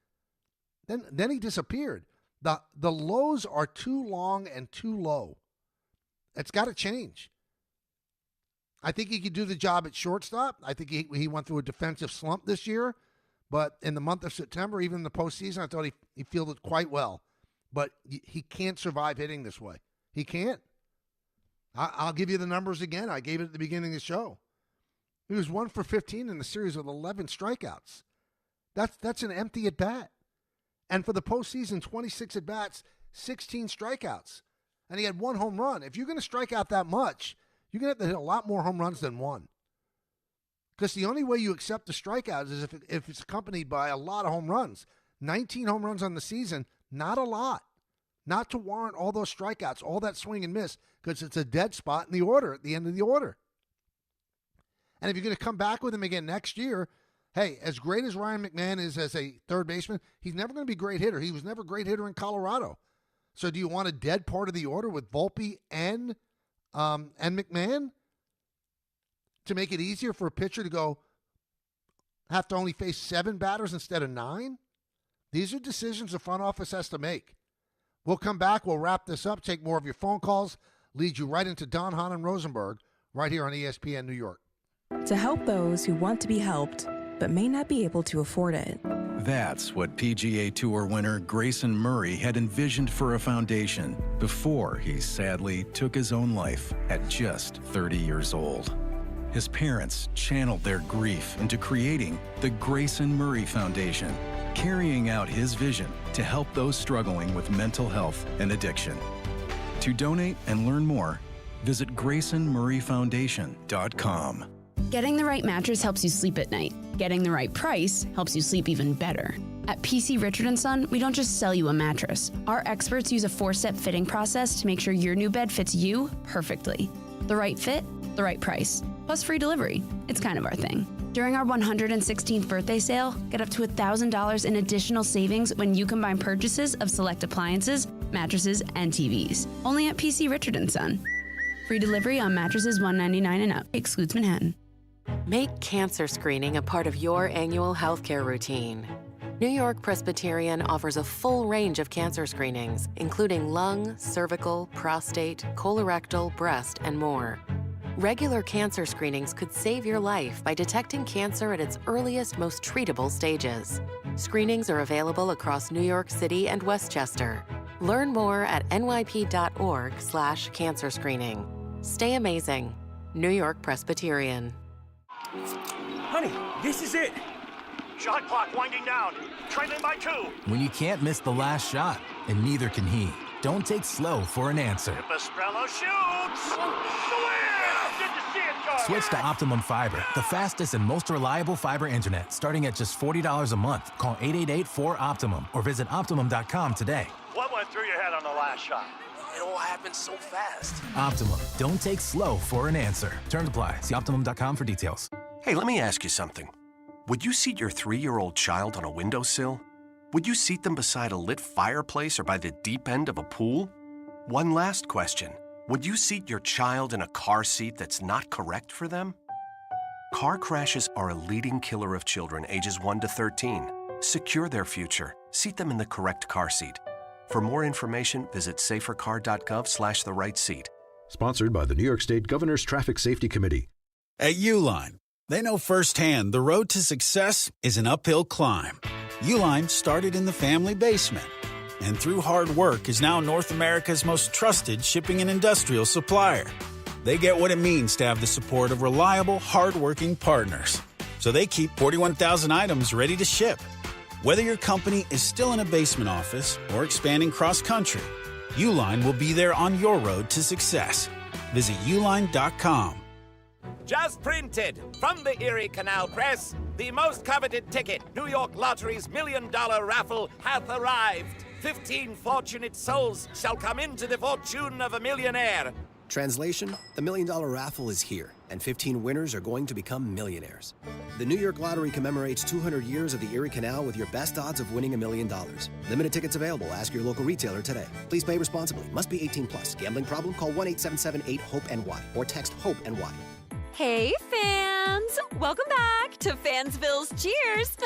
Then he disappeared. The lows are too long and too low. It's got to change. I think he could do the job at shortstop. I think he went through a defensive slump this year. But in the month of September, even in the postseason, I thought he fielded quite well. But he can't survive hitting this way. He can't. I'll give you the numbers again. I gave it at the beginning of the show. He was 1 for 15 in a series with 11 strikeouts. That's an empty at-bat. And for the postseason, 26 at-bats, 16 strikeouts. And he had 1 home run. If you're going to strike out that much, you're going to have to hit a lot more home runs than 1. Because the only way you accept the strikeouts is if it's accompanied by a lot of home runs. 19 home runs on the season, not a lot. Not to warrant all those strikeouts, all that swing and miss, because it's a dead spot in the order, at the end of the order. And if you're going to come back with him again next year, hey, as great as Ryan McMahon is as a third baseman, he's never going to be a great hitter. He was never a great hitter in Colorado. So do you want a dead part of the order with Volpe and McMahon to make it easier for a pitcher to have to only face 7 batters instead of 9? These are decisions the front office has to make. We'll come back. We'll wrap this up, take more of your phone calls, lead you right into Don Hahn and Rosenberg right here on ESPN New York. To help those who want to be helped but may not be able to afford it. That's what PGA Tour winner Grayson Murray had envisioned for a foundation before he sadly took his own life at just 30 years old. His parents channeled their grief into creating the Grayson Murray Foundation, carrying out his vision to help those struggling with mental health and addiction. To donate and learn more, visit GraysonMurrayFoundation.com. Getting the right mattress helps you sleep at night. Getting the right price helps you sleep even better. At PC Richard & Son, we don't just sell you a mattress. Our experts use a 4-step fitting process to make sure your new bed fits you perfectly. The right fit, the right price, plus free delivery. It's kind of our thing. During our 116th birthday sale, get up to $1,000 in additional savings when you combine purchases of select appliances, mattresses, and TVs. Only at PC Richard & Son. Free delivery on mattresses $199 and up. Excludes Manhattan. Make cancer screening a part of your annual healthcare routine. New York Presbyterian offers a full range of cancer screenings, including lung, cervical, prostate, colorectal, breast, and more. Regular cancer screenings could save your life by detecting cancer at its earliest, most treatable stages. Screenings are available across New York City and Westchester. Learn more at nyp.org/cancer screening. Stay amazing. New York Presbyterian. Honey, this is it. Shot clock winding down. Trailing by 2. When you can't miss the last shot, and neither can he, don't take slow for an answer. Pipistrello shoots. Good to see it, Charlie. Switch to Optimum Fiber, the fastest and most reliable fiber internet, starting at just $40 a month. Call 888-4OPTIMUM or visit Optimum.com today. What went through your head on the last shot? It all happened so fast. Optimum. Don't take slow for an answer. Terms apply. See Optimum.com for details. Hey, let me ask you something. Would you seat your 3-year-old child on a windowsill? Would you seat them beside a lit fireplace or by the deep end of a pool? One last question. Would you seat your child in a car seat that's not correct for them? Car crashes are a leading killer of children ages 1 to 13. Secure their future. Seat them in the correct car seat. For more information, visit safercar.gov/the right seat. Sponsored by the New York State Governor's Traffic Safety Committee. At Uline, they know firsthand the road to success is an uphill climb. Uline started in the family basement, and through hard work is now North America's most trusted shipping and industrial supplier. They get what it means to have the support of reliable, hardworking partners. So they keep 41,000 items ready to ship. Whether your company is still in a basement office or expanding cross-country, Uline will be there on your road to success. Visit uline.com. Just printed from the Erie Canal Press, the most coveted ticket, New York Lottery's $1 million raffle, hath arrived. 15 fortunate souls shall come into the fortune of a millionaire. Translation, the $1 Million Raffle is here, and 15 winners are going to become millionaires. The New York Lottery commemorates 200 years of the Erie Canal with your best odds of winning $1 million. Limited tickets available. Ask your local retailer today. Please play responsibly. Must be 18 plus. Gambling problem? Call 1-877-8-HOPE-NY or text HOPE-NY. Hey, fans! Welcome back to Fansville's Cheers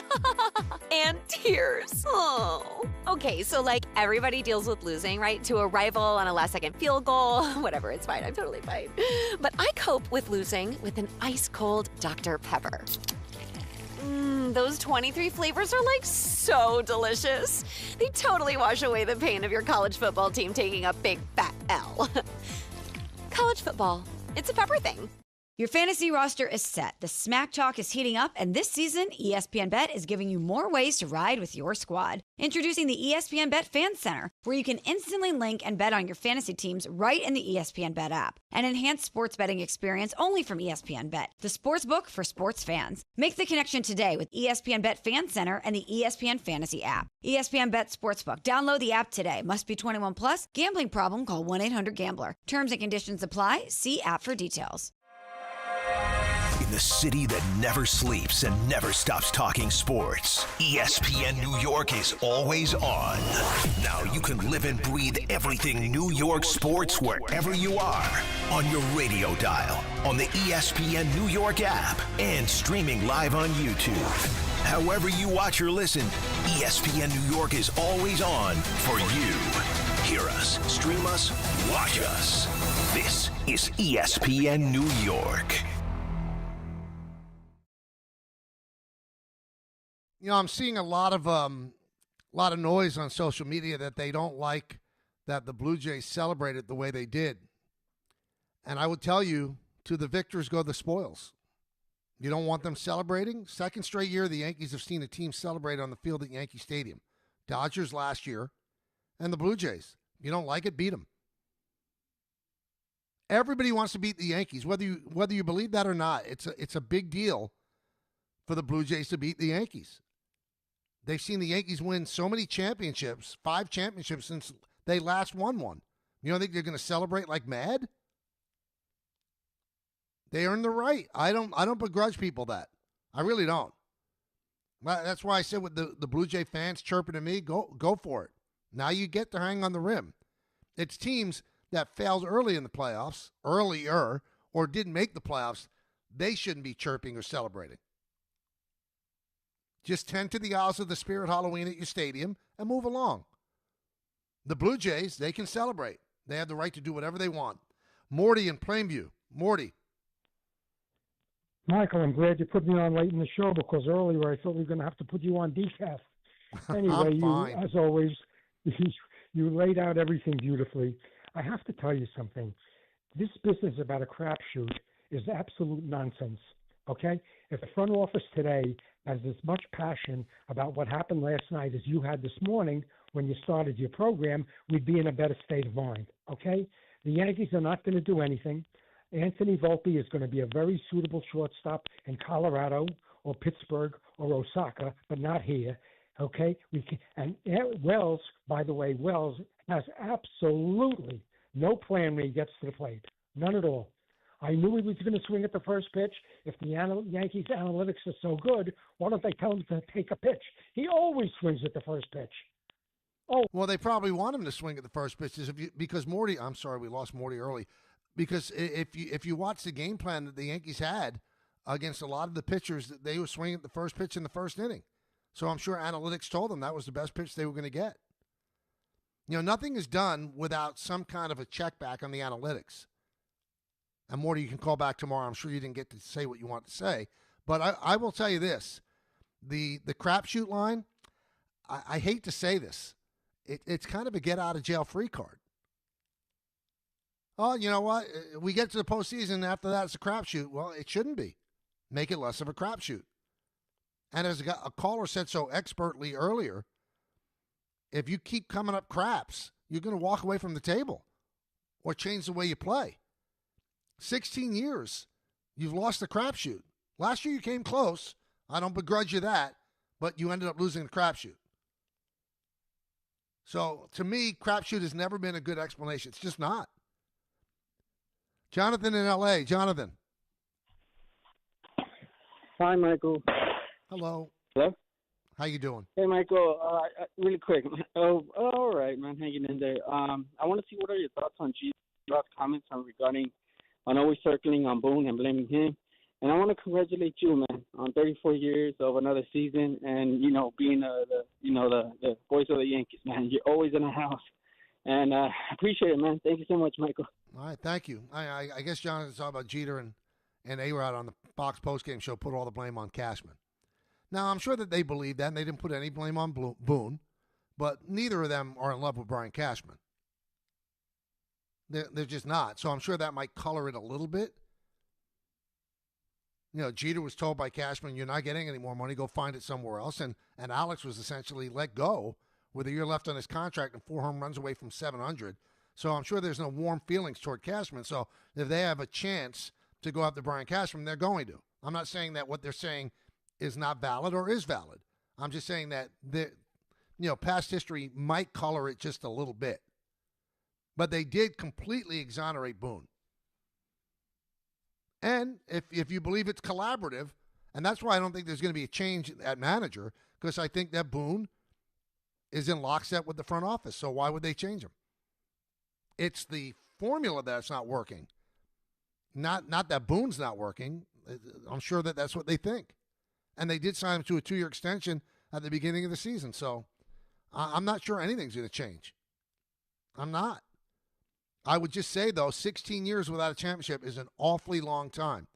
and Tears. Oh, Okay, so like everybody deals with losing, right? To a rival on a last-second field goal. Whatever, it's fine. I'm totally fine. But I cope with losing with an ice-cold Dr. Pepper. Those 23 flavors are like so delicious. They totally wash away the pain of your college football team taking a big fat L. College football, it's a pepper thing. Your fantasy roster is set. The smack talk is heating up, and this season, ESPN Bet is giving you more ways to ride with your squad. Introducing the ESPN Bet Fan Center, where you can instantly link and bet on your fantasy teams right in the ESPN Bet app. An enhanced sports betting experience only from ESPN Bet, the sports book for sports fans. Make the connection today with ESPN Bet Fan Center and the ESPN Fantasy app. ESPN Bet Sportsbook. Download the app today. Must be 21 plus. Gambling problem? Call 1-800-GAMBLER. Terms and conditions apply. See app for details. In the city that never sleeps and never stops talking sports, ESPN New York is always on. Now you can live and breathe everything New York sports wherever you are. On your radio dial, on the ESPN New York app, and streaming live on YouTube. However you watch or listen, ESPN New York is always on for you. Hear us, stream us, watch us. This is ESPN New York. You know, I'm seeing a lot of noise on social media that they don't like that the Blue Jays celebrated the way they did. And I would tell you, to the victors go the spoils. You don't want them celebrating? Second straight year the Yankees have seen a team celebrate on the field at Yankee Stadium. Dodgers last year, and the Blue Jays. You don't like it, beat them. Everybody wants to beat the Yankees, whether you believe that or not. It's a big deal for the Blue Jays to beat the Yankees. They've seen the Yankees win so many championships, 5 championships since they last won one. You don't think they're going to celebrate like mad? They earned the right. I don't begrudge people that. I really don't. That's why I said with the Blue Jay fans chirping at me, go for it. Now you get to hang on the rim. It's teams that failed early in the playoffs, earlier, or didn't make the playoffs. They shouldn't be chirping or celebrating. Just tend to the Isles of the Spirit Halloween at your stadium and move along. The Blue Jays, they can celebrate. They have the right to do whatever they want. Morty in Plainview. Morty. Michael, I'm glad you put me on late in the show because earlier I thought we were going to have to put you on decaf. Anyway, you, as always, you laid out everything beautifully. I have to tell you something. This business about a crapshoot is absolute nonsense, okay? If the front office today has as much passion about what happened last night as you had this morning when you started your program, we'd be in a better state of mind, okay? The Yankees are not going to do anything. Anthony Volpe is going to be a very suitable shortstop in Colorado or Pittsburgh or Osaka, but not here, okay? And Wells, by the way, Wells has absolutely no plan when he gets to the plate, none at all. I knew he was going to swing at the first pitch. If the Yankees analytics are so good, why don't they tell him to take a pitch? He always swings at the first pitch. Oh, well, they probably want him to swing at the first pitch because Morty. I'm sorry, we lost Morty early. Because if you watch the game plan that the Yankees had against a lot of the pitchers, they were swinging at the first pitch in the first inning. So I'm sure analytics told them that was the best pitch they were going to get. You know, nothing is done without some kind of a check back on the analytics. And Morty, you can call back tomorrow. I'm sure you didn't get to say what you want to say. But I will tell you this. The crapshoot line, I hate to say this. It's kind of a get-out-of-jail-free card. Oh, you know what? We get to the postseason, and after that it's a crapshoot. Well, it shouldn't be. Make it less of a crapshoot. And as a caller said so expertly earlier, if you keep coming up craps, you're going to walk away from the table or change the way you play. 16 years, you've lost the crapshoot. Last year you came close. I don't begrudge you that, but you ended up losing the crapshoot. So, to me, crapshoot has never been a good explanation. It's just not. Jonathan in L.A. Jonathan. Hi, Michael. Hello. Hello? How you doing? Hey, Michael. Really quick. Oh, all right, man. Hanging in there. I want to see what are your thoughts on G's comments regarding on always circling on Boone and blaming him. And I want to congratulate you, man, on 34 years of another season, and being the voice of the Yankees, man. You're always in the house, and I appreciate it, man. Thank you so much, Michael. All right, thank you. I guess John is talking about Jeter and A-Rod on the Fox postgame show put all the blame on Cashman. Now, I'm sure that they believe that, and they didn't put any blame on Boone, but neither of them are in love with Brian Cashman. They're just not. So I'm sure that might color it a little bit. Jeter was told by Cashman, you're not getting any more money, go find it somewhere else. And Alex was essentially let go with a year left on his contract and 4 home runs away from 700. So I'm sure there's no warm feelings toward Cashman. So if they have a chance to go after Brian Cashman, they're going to. I'm not saying that what they're saying is not valid or is valid. I'm just saying that past history might color it just a little bit. But they did completely exonerate Boone. And if you believe it's collaborative, and that's why I don't think there's going to be a change at manager, because I think that Boone is in lockstep with the front office. So why would they change him? It's the formula that's not working. Not that Boone's not working. I'm sure that that's what they think. And they did sign him to a 2-year extension at the beginning of the season. So I'm not sure anything's going to change. I'm not. I would just say, though, 16 years without a championship is an awfully long time.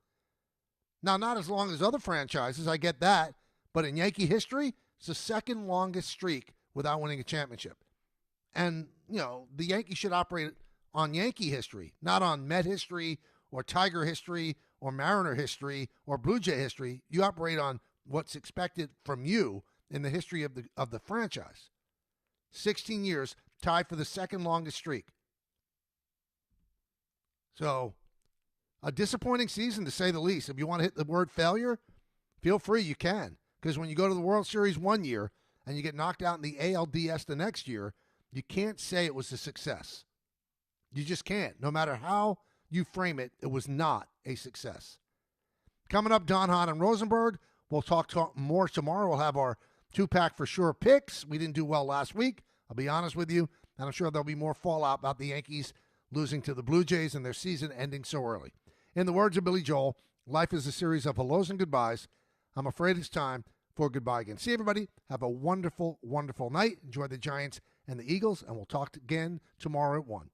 Now, not as long as other franchises, I get that, but in Yankee history, it's the second longest streak without winning a championship. And, the Yankees should operate on Yankee history, not on Met history or Tiger history or Mariner history or Blue Jay history. You operate on what's expected from you in the history of the franchise. 16 years, tied for the second longest streak. So, a disappointing season to say the least. If you want to hit the word failure, feel free, you can. Because when you go to the World Series one year and you get knocked out in the ALDS the next year, you can't say it was a success. You just can't. No matter how you frame it, it was not a success. Coming up, Don Hahn and Rosenberg. We'll talk more tomorrow. We'll have our 2-pack for sure picks. We didn't do well last week, I'll be honest with you. And I'm sure there'll be more fallout about the Yankees losing to the Blue Jays and their season ending so early. In the words of Billy Joel, life is a series of hellos and goodbyes. I'm afraid it's time for goodbye again. See everybody. Have a wonderful, wonderful night. Enjoy the Giants and the Eagles, and we'll talk again tomorrow at 1.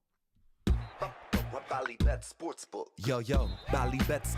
Yo, Bally Bets